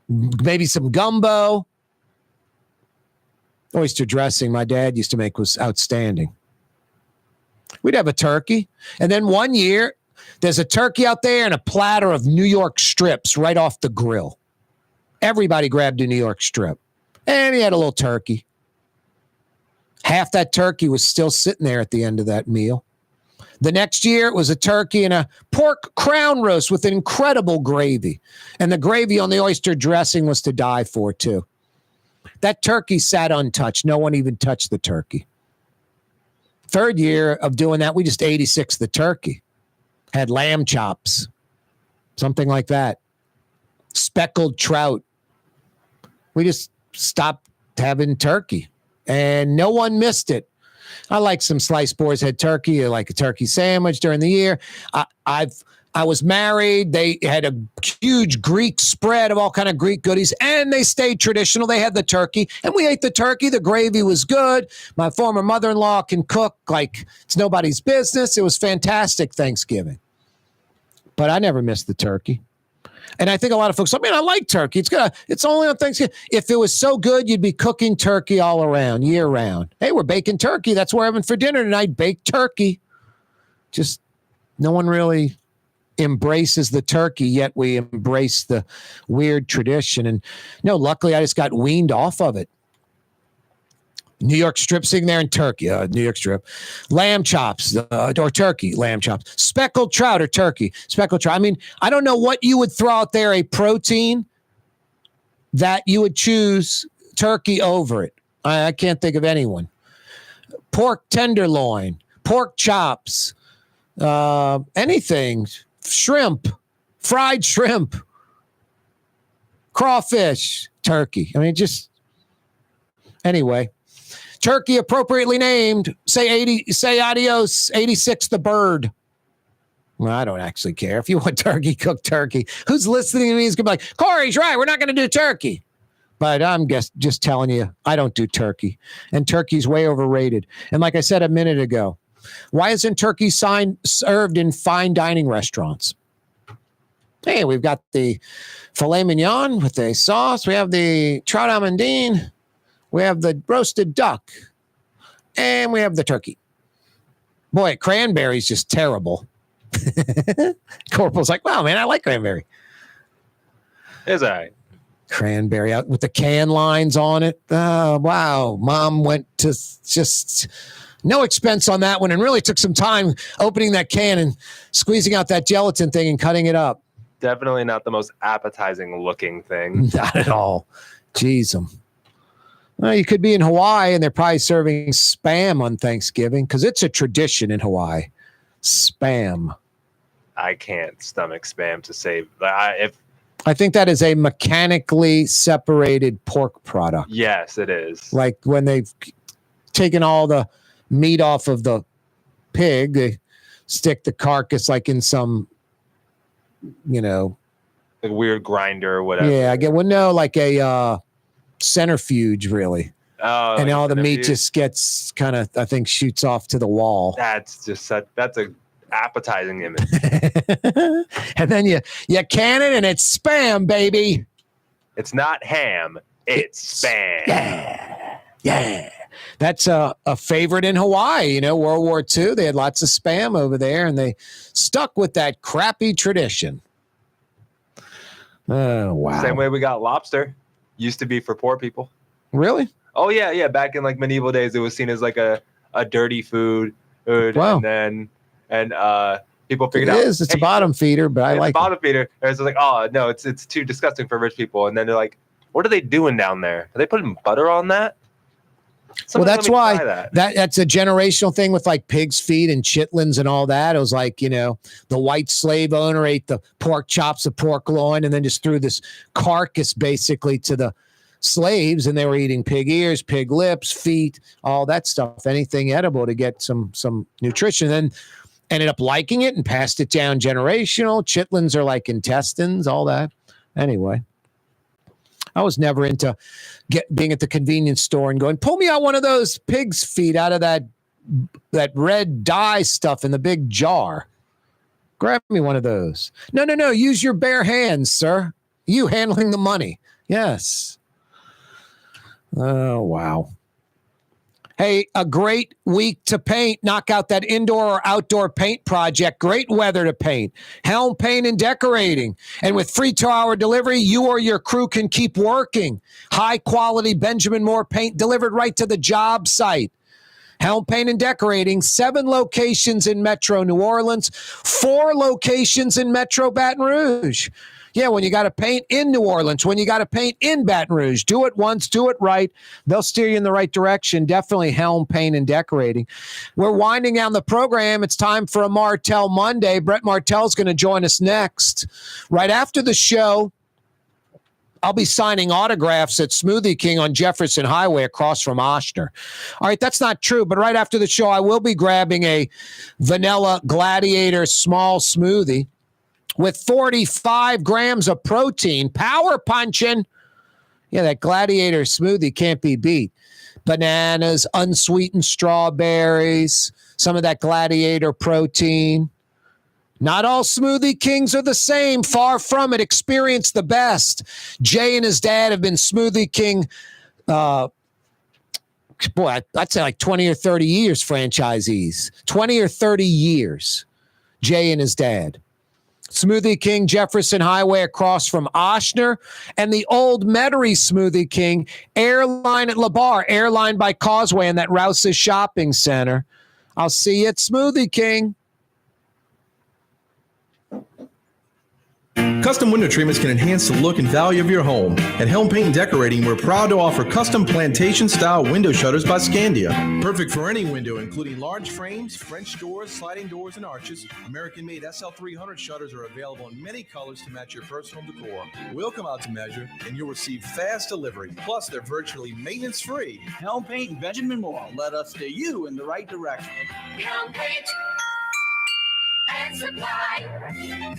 [SPEAKER 1] Maybe some gumbo. Oyster dressing my dad used to make was outstanding. We'd have a turkey. And then one year, there's a turkey out there and a platter of New York strips right off the grill. Everybody grabbed a New York strip. And he had a little turkey. Half that turkey was still sitting there at the end of that meal. The next year, it was a turkey and a pork crown roast with incredible gravy. And the gravy on the oyster dressing was to die for, too. That turkey sat untouched. No one even touched the turkey. Third year of doing that, we just 86 the turkey. Had lamb chops, something like that. Speckled trout. We just stopped having turkey, and no one missed it. I like some sliced boar's head turkey. I like a turkey sandwich during the year. I was married. They had a huge Greek spread of all kind of Greek goodies, and they stayed traditional. They had the turkey, and we ate the turkey. The gravy was good. My former mother-in-law can cook like it's nobody's business. It was fantastic Thanksgiving. But I never missed the turkey. And I think a lot of folks, I mean, I like turkey. It's only on Thanksgiving. If it was so good, you'd be cooking turkey all around, year round. Hey, we're baking turkey. That's what we're having for dinner tonight. Baked turkey. Just no one really embraces the turkey, yet we embrace the weird tradition. And no, luckily I just got weaned off of it. New York strip sitting there in turkey, New York strip, lamb chops or turkey, lamb chops, speckled trout or turkey, speckled trout. I mean, I don't know what you would throw out there, a protein that you would choose turkey over it. I can't think of anyone. Pork tenderloin, pork chops, anything, shrimp, fried shrimp, crawfish, turkey. I mean, just anyway. Turkey appropriately named. Say adios, 86 the bird. Well, I don't actually care. If you want turkey, cook turkey. Who's listening to me is going to be like, Corey's right. We're not going to do turkey. But I'm just telling you, I don't do turkey. And turkey's way overrated. And like I said a minute ago, why isn't turkey served in fine dining restaurants? Hey, we've got the filet mignon with the sauce. We have the trout almondine. We have the roasted duck, and we have the turkey. Boy, cranberry's just terrible. Corporal's like, wow, man, I like cranberry.
[SPEAKER 2] It's all right.
[SPEAKER 1] Cranberry out with the can lines on it. Oh, wow. Mom went to just no expense on that one and really took some time opening that can and squeezing out that gelatin thing and cutting it up.
[SPEAKER 2] Definitely not the most appetizing looking thing.
[SPEAKER 1] Not at all. Jeez, well, you could be in Hawaii and they're probably serving Spam on Thanksgiving because it's a tradition in Hawaii. Spam.
[SPEAKER 2] I can't stomach Spam to save. I
[SPEAKER 1] think that is a mechanically separated pork product.
[SPEAKER 2] Yes, it is.
[SPEAKER 1] Like when they've taken all the meat off of the pig, they stick the carcass like in some,
[SPEAKER 2] like a weird grinder or whatever.
[SPEAKER 1] Yeah, I get like a centrifuge, really.
[SPEAKER 2] Oh,
[SPEAKER 1] and
[SPEAKER 2] like
[SPEAKER 1] all the meat just gets kind of, I think, shoots off to the wall.
[SPEAKER 2] That's a appetizing image.
[SPEAKER 1] And then you can it and it's Spam, baby.
[SPEAKER 2] It's not ham, it's Spam.
[SPEAKER 1] Yeah. That's a favorite in Hawaii. World War II, they had lots of Spam over there and they stuck with that crappy tradition. Oh, wow.
[SPEAKER 2] Same way we got lobster. Used to be for poor people.
[SPEAKER 1] Really?
[SPEAKER 2] Oh, yeah. Back in like medieval days, it was seen as like a dirty food.
[SPEAKER 1] Wow.
[SPEAKER 2] And people figured out
[SPEAKER 1] it's a bottom feeder, but I like
[SPEAKER 2] it. Bottom feeder. And it's like, oh no, it's too disgusting for rich people. And then they're like, what are they doing down there? Are they putting butter on that?
[SPEAKER 1] Well, that's why that's a generational thing with like pig's feet and chitlins and all that. It was like, the white slave owner ate the pork chops, the pork loin, and then just threw this carcass basically to the slaves, and they were eating pig ears, pig lips, feet, all that stuff, anything edible to get some nutrition. Then ended up liking it and passed it down generational. Chitlins are like intestines, all that. Anyway. I was never into being at the convenience store and going, pull me out one of those pig's feet out of that red dye stuff in the big jar. Grab me one of those. No. Use your bare hands, sir. You handling the money. Yes. Oh, wow. Hey, a great week to paint. Knock out that indoor or outdoor paint project. Great weather to paint. Helm Paint and Decorating. And with free 2-hour delivery, you or your crew can keep working. High quality Benjamin Moore paint delivered right to the job site. Helm Paint and Decorating, 7 locations in Metro New Orleans, 4 locations in Metro Baton Rouge. Yeah, when you got to paint in New Orleans, when you got to paint in Baton Rouge, do it once, do it right. They'll steer you in the right direction. Definitely Helm Paint and Decorating. We're winding down the program. It's time for a Martell Monday. Brett Martell's going to join us next. Right after the show, I'll be signing autographs at Smoothie King on Jefferson Highway across from Oshner. All right, that's not true, but right after the show, I will be grabbing a Vanilla Gladiator small smoothie with 45 grams of protein, power punching. Yeah, that Gladiator smoothie can't be beat. Bananas, unsweetened strawberries, some of that Gladiator protein. Not all Smoothie Kings are the same. Far from it. Experience the best. Jay and his dad have been Smoothie King, I'd say like 20 or 30 years franchisees. 20 or 30 years. Jay and his dad. Smoothie King, Jefferson Highway across from Oshner, and the old Metairie Smoothie King, Airline at LeBar, Airline by Causeway and that Rouse's Shopping Center. I'll see you at Smoothie King.
[SPEAKER 5] Custom window treatments can enhance the look and value of your home. At Helm Paint and Decorating, we're proud to offer custom plantation-style window shutters by Scandia. Perfect for any window, including large frames, French doors, sliding doors, and arches. American-made SL300 shutters are available in many colors to match your personal decor. We'll come out to measure, and you'll receive fast delivery. Plus, they're virtually maintenance-free.
[SPEAKER 16] Helm Paint and Benjamin Moore. Let us steer you in the right direction.
[SPEAKER 7] Helm Paint and Supply.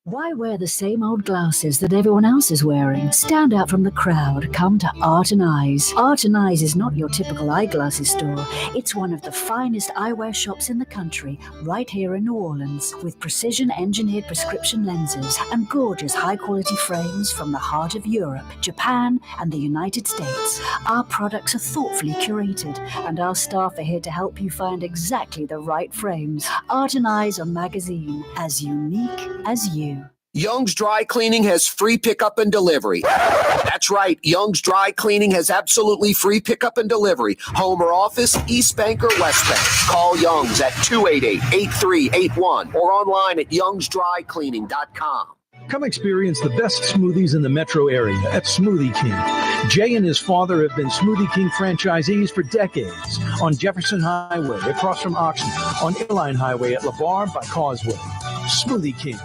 [SPEAKER 4] Why wear the same old glasses that everyone else is wearing? Stand out from the crowd. Come to Art and Eyes. Art and Eyes is not your typical eyeglasses store. It's one of the finest eyewear shops in the country, right here in New Orleans, with precision-engineered prescription lenses and gorgeous high-quality frames from the heart of Europe, Japan, and the United States. Our products are thoughtfully curated, and our staff are here to help you find exactly the right frames. Art and Eyes are magazine, as unique as you.
[SPEAKER 17] Young's Dry Cleaning has free pickup and delivery. That's right. Young's Dry Cleaning has absolutely free pickup and delivery. Home or office, East Bank or West Bank. Call Young's at 288-8381 or online at youngsdrycleaning.com.
[SPEAKER 10] Come experience the best smoothies in the metro area at Smoothie King. Jay and his father have been Smoothie King franchisees for decades on Jefferson Highway across from Oxnard, on Airline Highway at LeBar by Causeway. Smoothie King.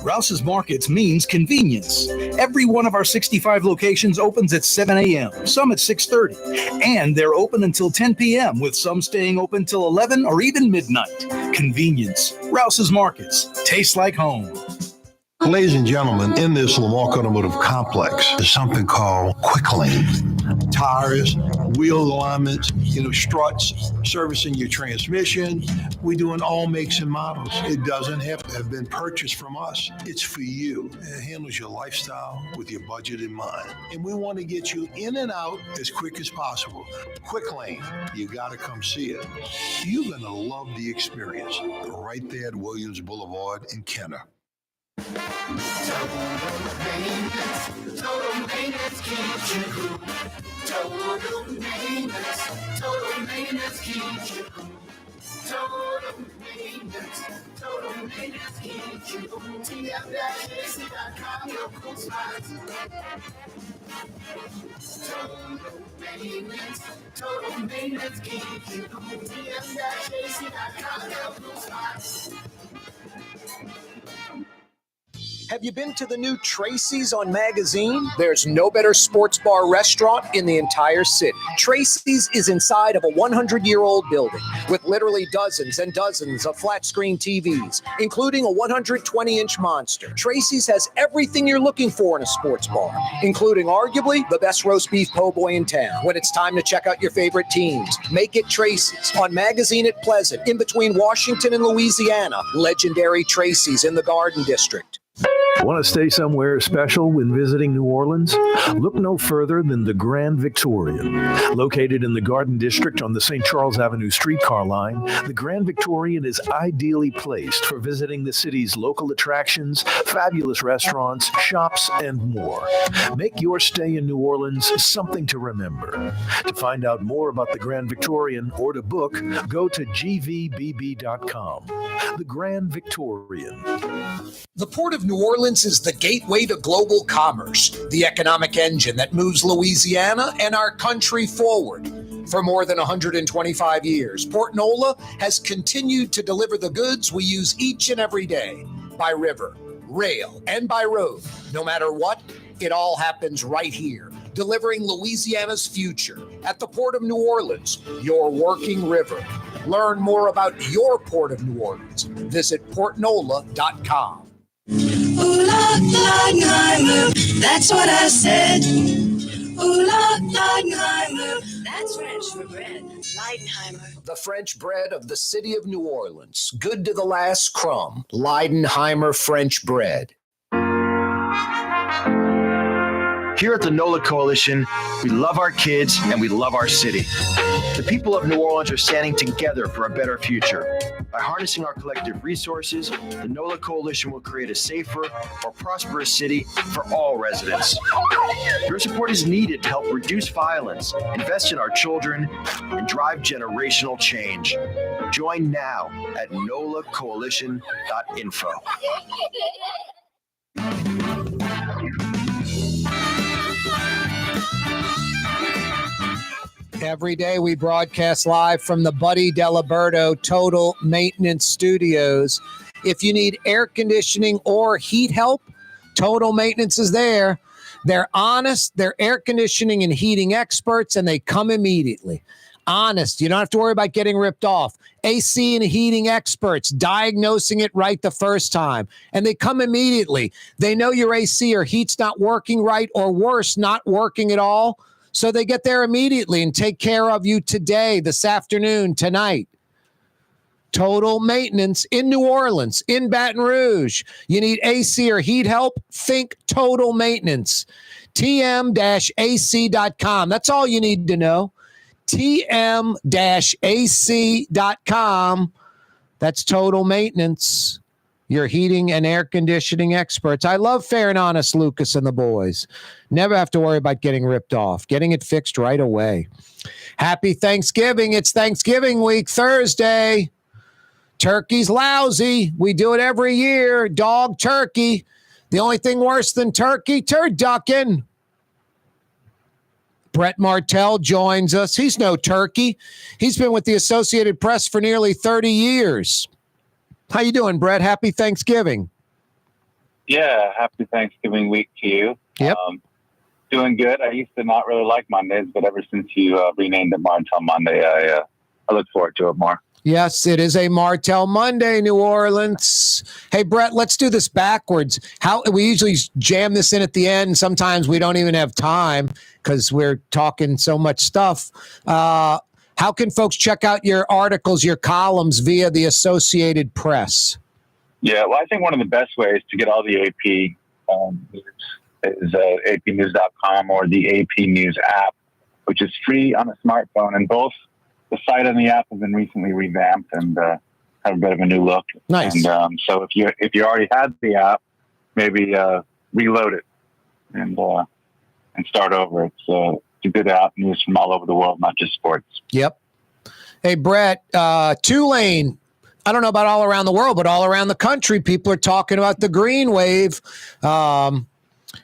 [SPEAKER 6] Rouse's Markets means convenience. Every one of our 65 locations opens at 7 a.m., some at 6:30, and they're open until 10 p.m., with some staying open till 11 or even midnight. Convenience. Rouse's Markets. Tastes like home.
[SPEAKER 11] Ladies and gentlemen, in this Lamarck Automotive Complex is something called Quick Lane. Tires, wheel alignments, struts, servicing your transmission. We do in all makes and models. It doesn't have to have been purchased from us. It's for you. It handles your lifestyle with your budget in mind. And we want to get you in and out as quick as possible. Quick Lane, you got to come see it. You're going to love the experience right there at Williams Boulevard in Kenner.
[SPEAKER 7] Total maintenance keeps you cool. Total maintenance keeps you cool. Total maintenance keeps you cool. TM-AC.com, your cool spots. Total maintenance keeps you cool. TM-AC.com, your cool spots.
[SPEAKER 1] Have you been to the new Tracy's on Magazine? There's no better sports bar restaurant in the entire city. Tracy's is inside of a 100-year-old building with literally dozens and dozens of flat-screen TVs, including a 120-inch monster. Tracy's has everything you're looking for in a sports bar, including arguably the best roast beef po' boy in town. When it's time to check out your favorite teams, make it Tracy's on Magazine at Pleasant, in between Washington and Louisiana. Legendary Tracy's in the Garden District.
[SPEAKER 10] Want to stay somewhere special when visiting New Orleans? Look no further than the Grand Victorian. Located in the Garden District on the St. Charles Avenue streetcar line, the Grand Victorian is ideally placed for visiting the city's local attractions, fabulous restaurants, shops, and more. Make your stay in New Orleans something to remember. To find out more about the Grand Victorian or to book, go to gvbb.com. The Grand Victorian.
[SPEAKER 1] The Port of New Orleans is the gateway to global commerce, the economic engine that moves Louisiana and our country forward. For more than 125 years, Port NOLA has continued to deliver the goods we use each and every day, by river, rail, and by road. No matter what, it all happens right here, delivering Louisiana's future at the Port of New Orleans, your working river. Learn more about your Port of New Orleans. Visit portnola.com.
[SPEAKER 8] Ooh, Lockheimer, that's what I said. Ooh, Lockheimer, that's That's French for bread. Leidenheimer.
[SPEAKER 17] The French bread of the city of New Orleans. Good to the last crumb. Leidenheimer French bread.
[SPEAKER 3] Here at the NOLA Coalition, we love our kids and we love our city. The people of New Orleans are standing together for a better future. By harnessing our collective resources, the NOLA Coalition will create a safer, more prosperous city for all residents. Your support is needed to help reduce violence, invest in our children, and drive generational change. Join now at nolacoalition.info.
[SPEAKER 1] Every day we broadcast live from the Buddy Deliberto Total Maintenance Studios. If you need air conditioning or heat help, Total Maintenance is there. They're honest, they're air conditioning and heating experts, and they come immediately. Honest, you don't have to worry about getting ripped off. AC and heating experts, diagnosing it right the first time, and they come immediately. They know your AC or heat's not working right, or worse, not working at all. So they get there immediately and take care of you today, this afternoon, tonight. Total Maintenance in New Orleans, in Baton Rouge. You need AC or heat help? Think Total Maintenance. TM-AC.com. That's all you need to know. TM-AC.com. That's Total Maintenance. Your heating and air conditioning experts. I love Fair and Honest Lucas and the boys. Never have to worry about getting ripped off. Getting it fixed right away. Happy Thanksgiving. It's Thanksgiving week, Thursday. Turkey's lousy. We do it every year. Dog turkey. The only thing worse than turkey, turducken. Brett Martell joins us. He's no turkey. He's been with the Associated Press for nearly 30 years. How you doing, Brett? Happy Thanksgiving.
[SPEAKER 19] Yeah, happy Thanksgiving week to you.
[SPEAKER 1] Yep.
[SPEAKER 19] Doing good. I used to not really like Mondays, but ever since you renamed it Martell Monday, I look forward to it more.
[SPEAKER 1] Yes, it is a Martell Monday, New Orleans. Hey, Brett, let's do this backwards. How we usually jam this in at the end. Sometimes we don't even have time because we're talking so much stuff. How can folks check out your articles, your columns via the Associated Press?
[SPEAKER 19] Yeah, well, I think one of the best ways to get all the AP news is apnews.com or the AP News app, which is free on a smartphone. And both the site and the app have been recently revamped and have a bit of a new look.
[SPEAKER 1] Nice.
[SPEAKER 19] And so if you already had the app, maybe reload it and start over. It's a good app, news from all over the world, not just sports.
[SPEAKER 1] Yep. Hey, Brett, Tulane, I don't know about all around the world, but all around the country, people are talking about the green wave.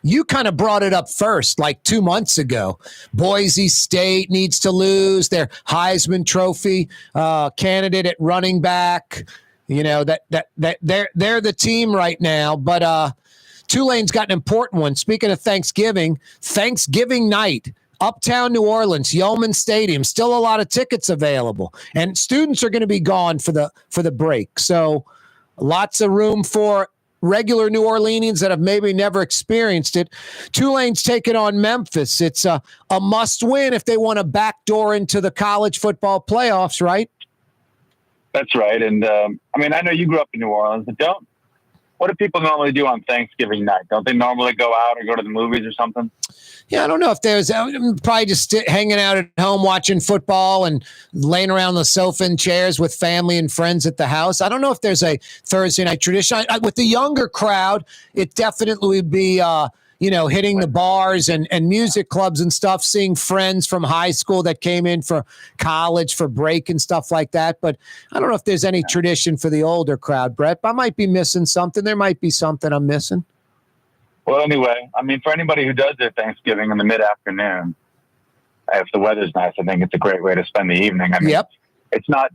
[SPEAKER 1] You kind of brought it up first, like 2 months ago. Boise State needs to lose their Heisman Trophy candidate at running back. You know, that they're the team right now, but Tulane's got an important one. Speaking of Thanksgiving night, Uptown New Orleans, Yeoman Stadium, still a lot of tickets available, and students are going to be gone for the break. So lots of room for regular New Orleanians that have maybe never experienced it. Tulane's taking on Memphis. It's a must win if they want to backdoor into the college football playoffs, right?
[SPEAKER 19] That's right. And I mean, I know you grew up in New Orleans, but what do people normally do on Thanksgiving night? Don't they normally go out or go to the movies or something?
[SPEAKER 1] Yeah, I don't know if there's probably just hanging out at home watching football and laying around the sofa and chairs with family and friends at the house. I don't know if there's a Thursday night tradition. With the younger crowd, it definitely would be, hitting the bars and music clubs and stuff, seeing friends from high school that came in for college for break and stuff like that. But I don't know if there's any tradition for the older crowd, Brett. I might be missing something. There might be something I'm missing.
[SPEAKER 19] Well, anyway, I mean, for anybody who does their Thanksgiving in the mid-afternoon, if the weather's nice, I think it's a great way to spend the evening. I mean, it's not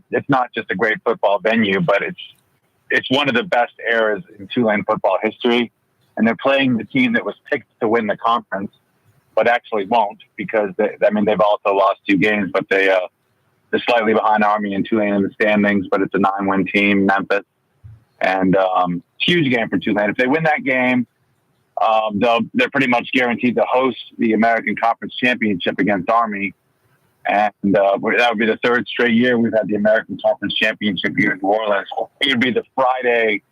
[SPEAKER 19] just a great football venue, but it's one of the best eras in Tulane football history. And they're playing the team that was picked to win the conference, but actually won't because they've also lost 2 games, but they're slightly behind Army and Tulane in the standings, but it's a 9-win team, Memphis. And huge game for Tulane. If they win that game, they're pretty much guaranteed to host the American Conference Championship against Army. And that would be the third straight year we've had the American Conference Championship here in New Orleans. It would be the Friday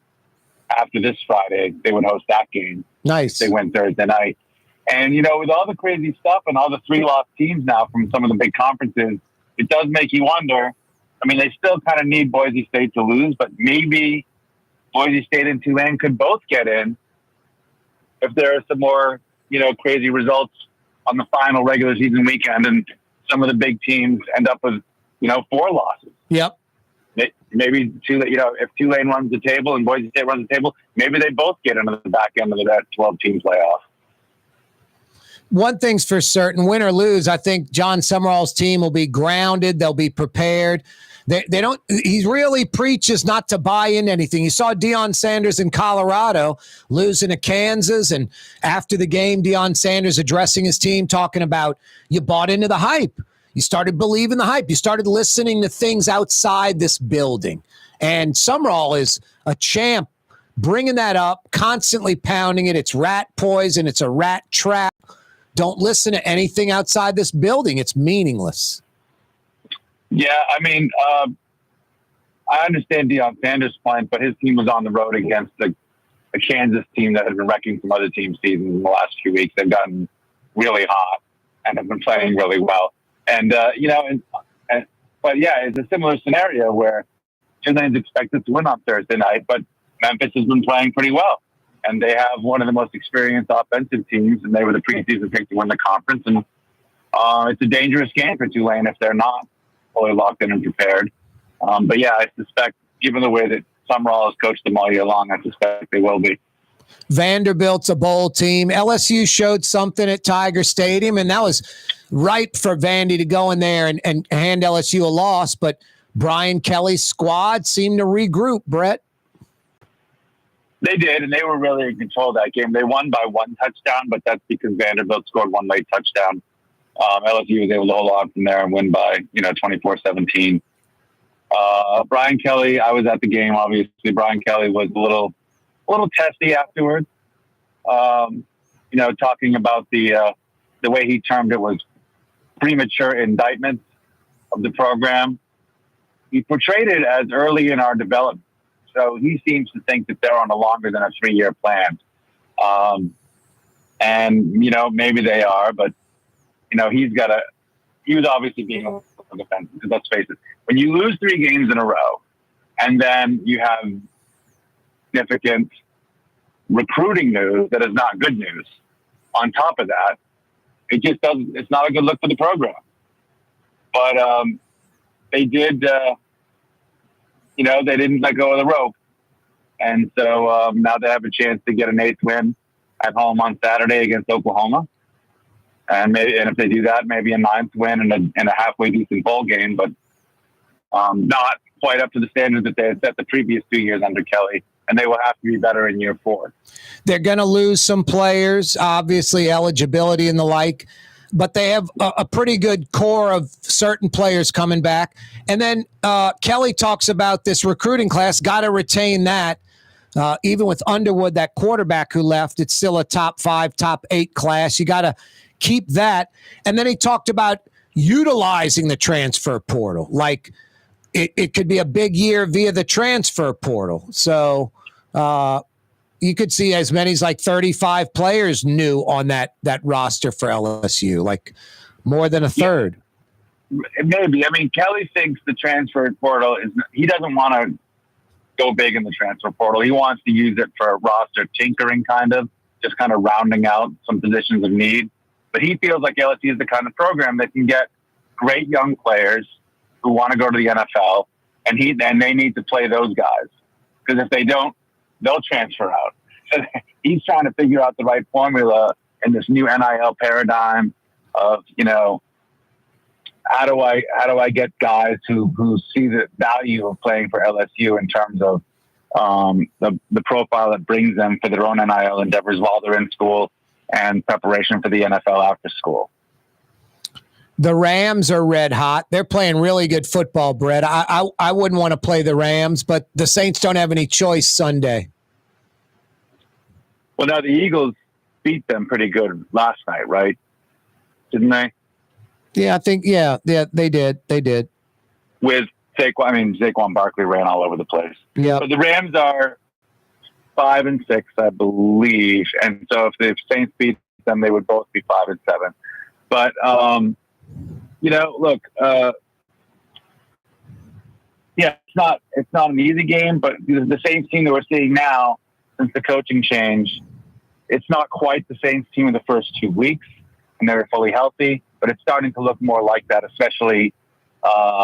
[SPEAKER 19] after this Friday, they would host that game.
[SPEAKER 1] Nice.
[SPEAKER 19] They went Thursday night. And, with all the crazy stuff and all the 3-loss teams now from some of the big conferences, it does make you wonder. I mean, they still kind of need Boise State to lose, but maybe Boise State and Tulane could both get in if there are some more, crazy results on the final regular season weekend and some of the big teams end up with, 4 losses.
[SPEAKER 1] Yep.
[SPEAKER 19] Maybe if Tulane runs the table and Boise State runs the table, maybe they both get into the back end of that 12-team playoff.
[SPEAKER 1] One thing's for certain, win or lose, I think John Summerall's team will be grounded. They'll be prepared. They don't. He really preaches not to buy into anything. You saw Deion Sanders in Colorado losing to Kansas, and after the game, Deion Sanders addressing his team, talking about you bought into the hype. You started believing the hype. You started listening to things outside this building. And Summerall is a champ, bringing that up, constantly pounding it. It's rat poison. It's a rat trap. Don't listen to anything outside this building. It's meaningless.
[SPEAKER 19] Yeah, I mean, I understand Deion Sanders' point, but his team was on the road against a Kansas team that has been wrecking some other teams' seasons in the last few weeks. They've gotten really hot and have been playing really well. And, but yeah, it's a similar scenario where Tulane's expected to win on Thursday night, but Memphis has been playing pretty well. And they have one of the most experienced offensive teams, and they were the preseason pick to win the conference. And it's a dangerous game for Tulane if they're not fully locked in and prepared. But yeah, I suspect, given the way that Summerall has coached them all year long, I suspect they will be.
[SPEAKER 1] Vanderbilt's a bowl team. LSU showed something at Tiger Stadium, and that was ripe for Vandy to go in there and hand LSU a loss. But Brian Kelly's squad seemed to regroup, Brett.
[SPEAKER 19] They did, and they were really in control of that game. They won by 1 touchdown, but that's because Vanderbilt scored 1 late touchdown. LSU was able to hold on from there and win by, 24-17. Brian Kelly, I was at the game, obviously. Brian Kelly was a little testy afterwards. Talking about the way he termed it was premature indictment of the program. He portrayed it as early in our development. So he seems to think that they're on a longer than a 3-year plan. And, maybe they are, but, he was obviously being a defensive, because let's face it, when you lose 3 games in a row and then you have significant recruiting news that is not good news on top of that, it's not a good look for the program. But they did, they didn't let go of the rope. And so now they have a chance to get an 8th win at home on Saturday against Oklahoma. And if they do that, maybe a 9th win and a halfway decent bowl game, but not quite up to the standards that they had set the previous 2 years under Kelly. And they will have to be better in year 4.
[SPEAKER 1] They're going to lose some players, obviously eligibility and the like, but they have a pretty good core of certain players coming back. And then Kelly talks about this recruiting class, got to retain that. Even with Underwood, that quarterback who left, it's still a top 5, top 8 class. You got to keep that. And then he talked about utilizing the transfer portal. Like it could be a big year via the transfer portal. So you could see as many as like 35 players new on that roster for LSU, like more than a third.
[SPEAKER 19] Maybe. I mean, Kelly thinks the transfer portal he doesn't want to go big in the transfer portal. He wants to use it for roster tinkering, just kind of rounding out some positions of need. But he feels like LSU is the kind of program that can get great young players who want to go to the NFL, and they need to play those guys, because if they don't, they'll transfer out. So he's trying to figure out the right formula in this new NIL paradigm of, how do I get guys who see the value of playing for LSU in terms of the profile that brings them for their own NIL endeavors while they're in school and preparation for the NFL after school.
[SPEAKER 1] The Rams are red hot. They're playing really good football, Brett. I wouldn't want to play the Rams, but the Saints don't have any choice Sunday.
[SPEAKER 19] Well, no, the Eagles beat them pretty good last night, right? Didn't they?
[SPEAKER 1] Yeah, I think. Yeah, they did. They did.
[SPEAKER 19] With Saquon Barkley ran all over the place.
[SPEAKER 1] Yeah.
[SPEAKER 19] But the Rams are 5-6, I believe, and so if the Saints beat them, they would both be 5-7. But look, it's not an easy game, but the Saints team that we're seeing now, since the coaching change, it's not quite the Saints team in the first 2 weeks, and they're fully healthy, but it's starting to look more like that, especially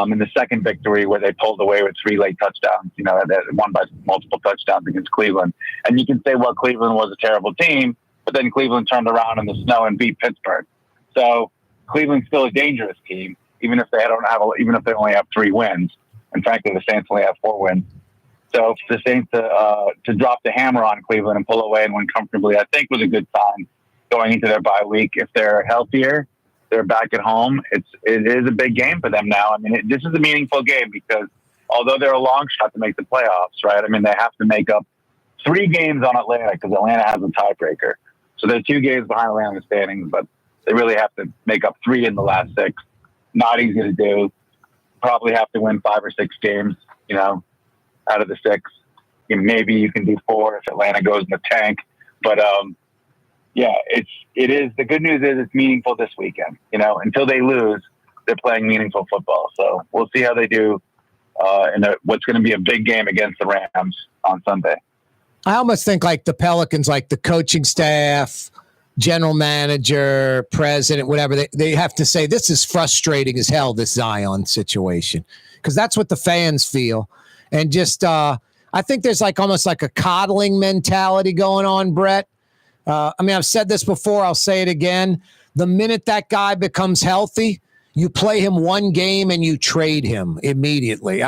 [SPEAKER 19] in the second victory where they pulled away with 3 late touchdowns, that won by multiple touchdowns against Cleveland. And you can say, well, Cleveland was a terrible team, but then Cleveland turned around in the snow and beat Pittsburgh. So Cleveland's still a dangerous team, even if they only have 3 wins. And frankly, the Saints only have 4 wins. So for the Saints to drop the hammer on Cleveland and pull away and win comfortably, I think was a good sign going into their bye week. If they're healthier, they're back at home. It is a big game for them now. I mean, this is a meaningful game because although they're a long shot to make the playoffs, right? I mean, they have to make up 3 games on Atlanta because Atlanta has a tiebreaker. So they're 2 games behind Atlanta in the standings, but they really have to make up 3 in the last 6. Not easy to do. Probably have to win 5 or 6 games, out of the 6. Maybe you can do 4 if Atlanta goes in the tank. But it is. The good news is it's meaningful this weekend. Until they lose, they're playing meaningful football. So we'll see how they do in what's going to be a big game against the Rams on Sunday.
[SPEAKER 1] I almost think like the Pelicans, like the coaching staff, general manager, president, whatever, they have to say this is frustrating as hell, this Zion situation, because that's what the fans feel. And just I think there's almost like a coddling mentality going on, Brett. I've said this before. I'll say it again. The minute that guy becomes healthy, you play him 1 game and you trade him immediately.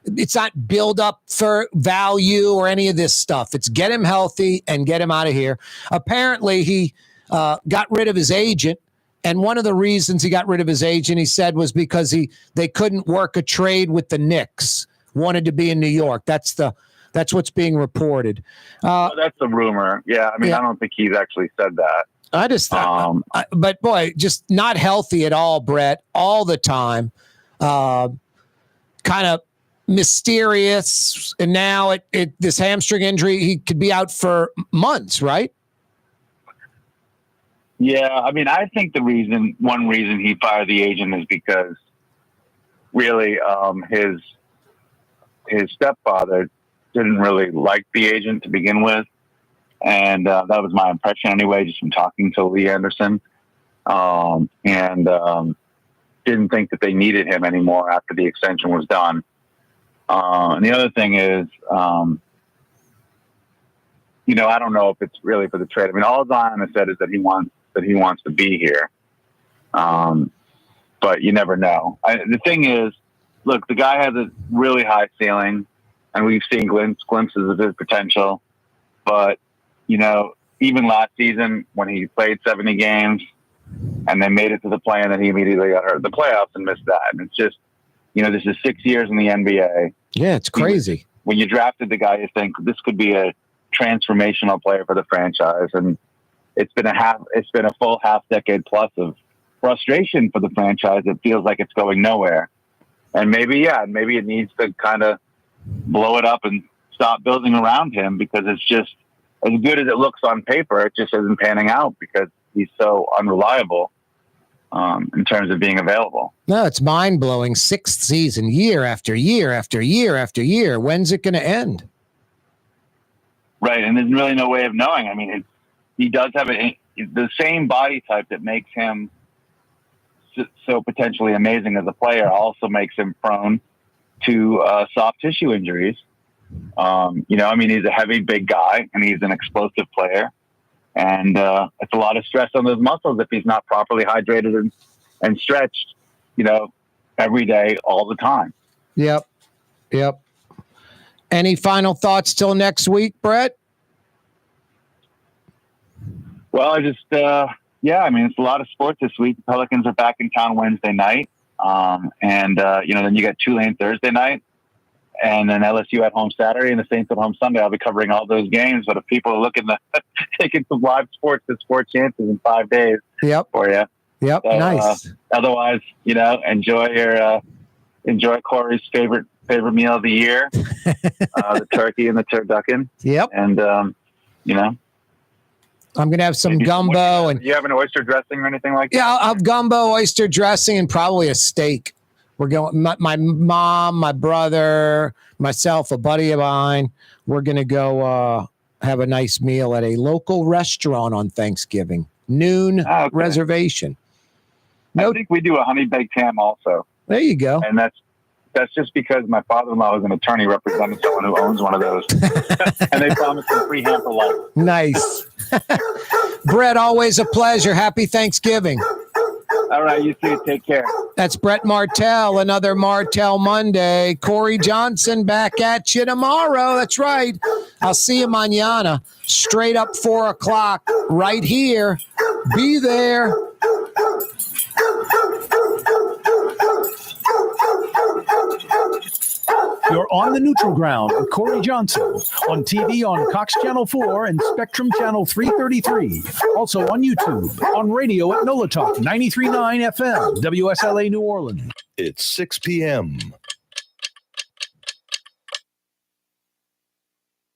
[SPEAKER 1] It's not build up for value or any of this stuff. It's get him healthy and get him out of here. Apparently, he got rid of his agent. And one of the reasons he got rid of his agent, he said, was because they couldn't work a trade with the Knicks. Wanted to be in New York. That's what's being reported.
[SPEAKER 19] That's a rumor. Yeah, I don't think he's actually said that.
[SPEAKER 1] I just thought, but boy, just not healthy at all, Brett, all the time. Kind of mysterious. And now this hamstring injury, he could be out for months, right?
[SPEAKER 19] Yeah, I think one reason he fired the agent is because really his stepfather didn't really like the agent to begin with. And that was my impression anyway, just from talking to Lee Anderson. And didn't think that they needed him anymore after the extension was done. And the other thing is, I don't know if it's really for the trade. All Zion has said is that he wants to be here. But you never know. The thing is, look, the guy has a really high ceiling, and we've seen glimpses of his potential. But, even last season when he played 70 games and they made it to the play and then he immediately got hurt in the playoffs and missed that. And it's just, this is 6 years in the NBA.
[SPEAKER 1] Yeah, it's crazy.
[SPEAKER 19] When you drafted the guy, you think this could be a transformational player for the franchise. And it's been a full half decade plus of frustration for the franchise. It feels like it's going nowhere. And maybe it needs to kind of blow it up and stop building around him, because it's just, as good as it looks on paper, it just isn't panning out because he's so unreliable in terms of being available.
[SPEAKER 1] No, it's mind-blowing. 6th season, year after year after year after year. When's it going to end?
[SPEAKER 19] Right, and there's really no way of knowing. He does have the same body type that makes him so potentially amazing as a player also makes him prone to soft tissue injuries. He's a heavy, big guy, and he's an explosive player. And it's a lot of stress on those muscles if he's not properly hydrated and stretched, every day, all the time.
[SPEAKER 1] Yep. Any final thoughts till next week, Brett?
[SPEAKER 19] Well, it's a lot of sports this week. The Pelicans are back in town Wednesday night. Then you got Tulane Thursday night. And then LSU at home Saturday and the Saints at home Sunday. I'll be covering all those games. But if people are looking to taking some live sports, the Sport Chances in 5 days for you.
[SPEAKER 1] Yep,
[SPEAKER 19] So,
[SPEAKER 1] nice.
[SPEAKER 19] Otherwise, enjoy Corey's favorite meal of the year, the turkey and the turducken.
[SPEAKER 1] Yep.
[SPEAKER 19] And
[SPEAKER 1] I'm gonna have some gumbo and
[SPEAKER 19] you have an oyster dressing or anything like that?
[SPEAKER 1] Yeah, I'll have gumbo, oyster dressing, and probably a steak. We're going. My mom, my brother, myself, a buddy of mine. We're gonna go have a nice meal at a local restaurant on Thanksgiving. Noon reservation.
[SPEAKER 19] I think we do a honey baked ham also.
[SPEAKER 1] There you go.
[SPEAKER 19] And that's just because my father-in-law is an attorney representing someone who owns one of those, and they promised him free ham for life.
[SPEAKER 1] Nice. Brett, always a pleasure. Happy Thanksgiving.
[SPEAKER 19] All right, you too. Take care.
[SPEAKER 1] That's Brett Martell, another Martell Monday. Corey Johnson back at you tomorrow. That's right. I'll see you mañana. Straight up 4 o'clock right here. Be there.
[SPEAKER 10] You're on the neutral ground with Corey Johnson on TV on Cox Channel 4 and Spectrum Channel 333. Also on YouTube, on radio at NOLA Talk 93.9 FM, WSLA New Orleans.
[SPEAKER 5] It's 6 p.m.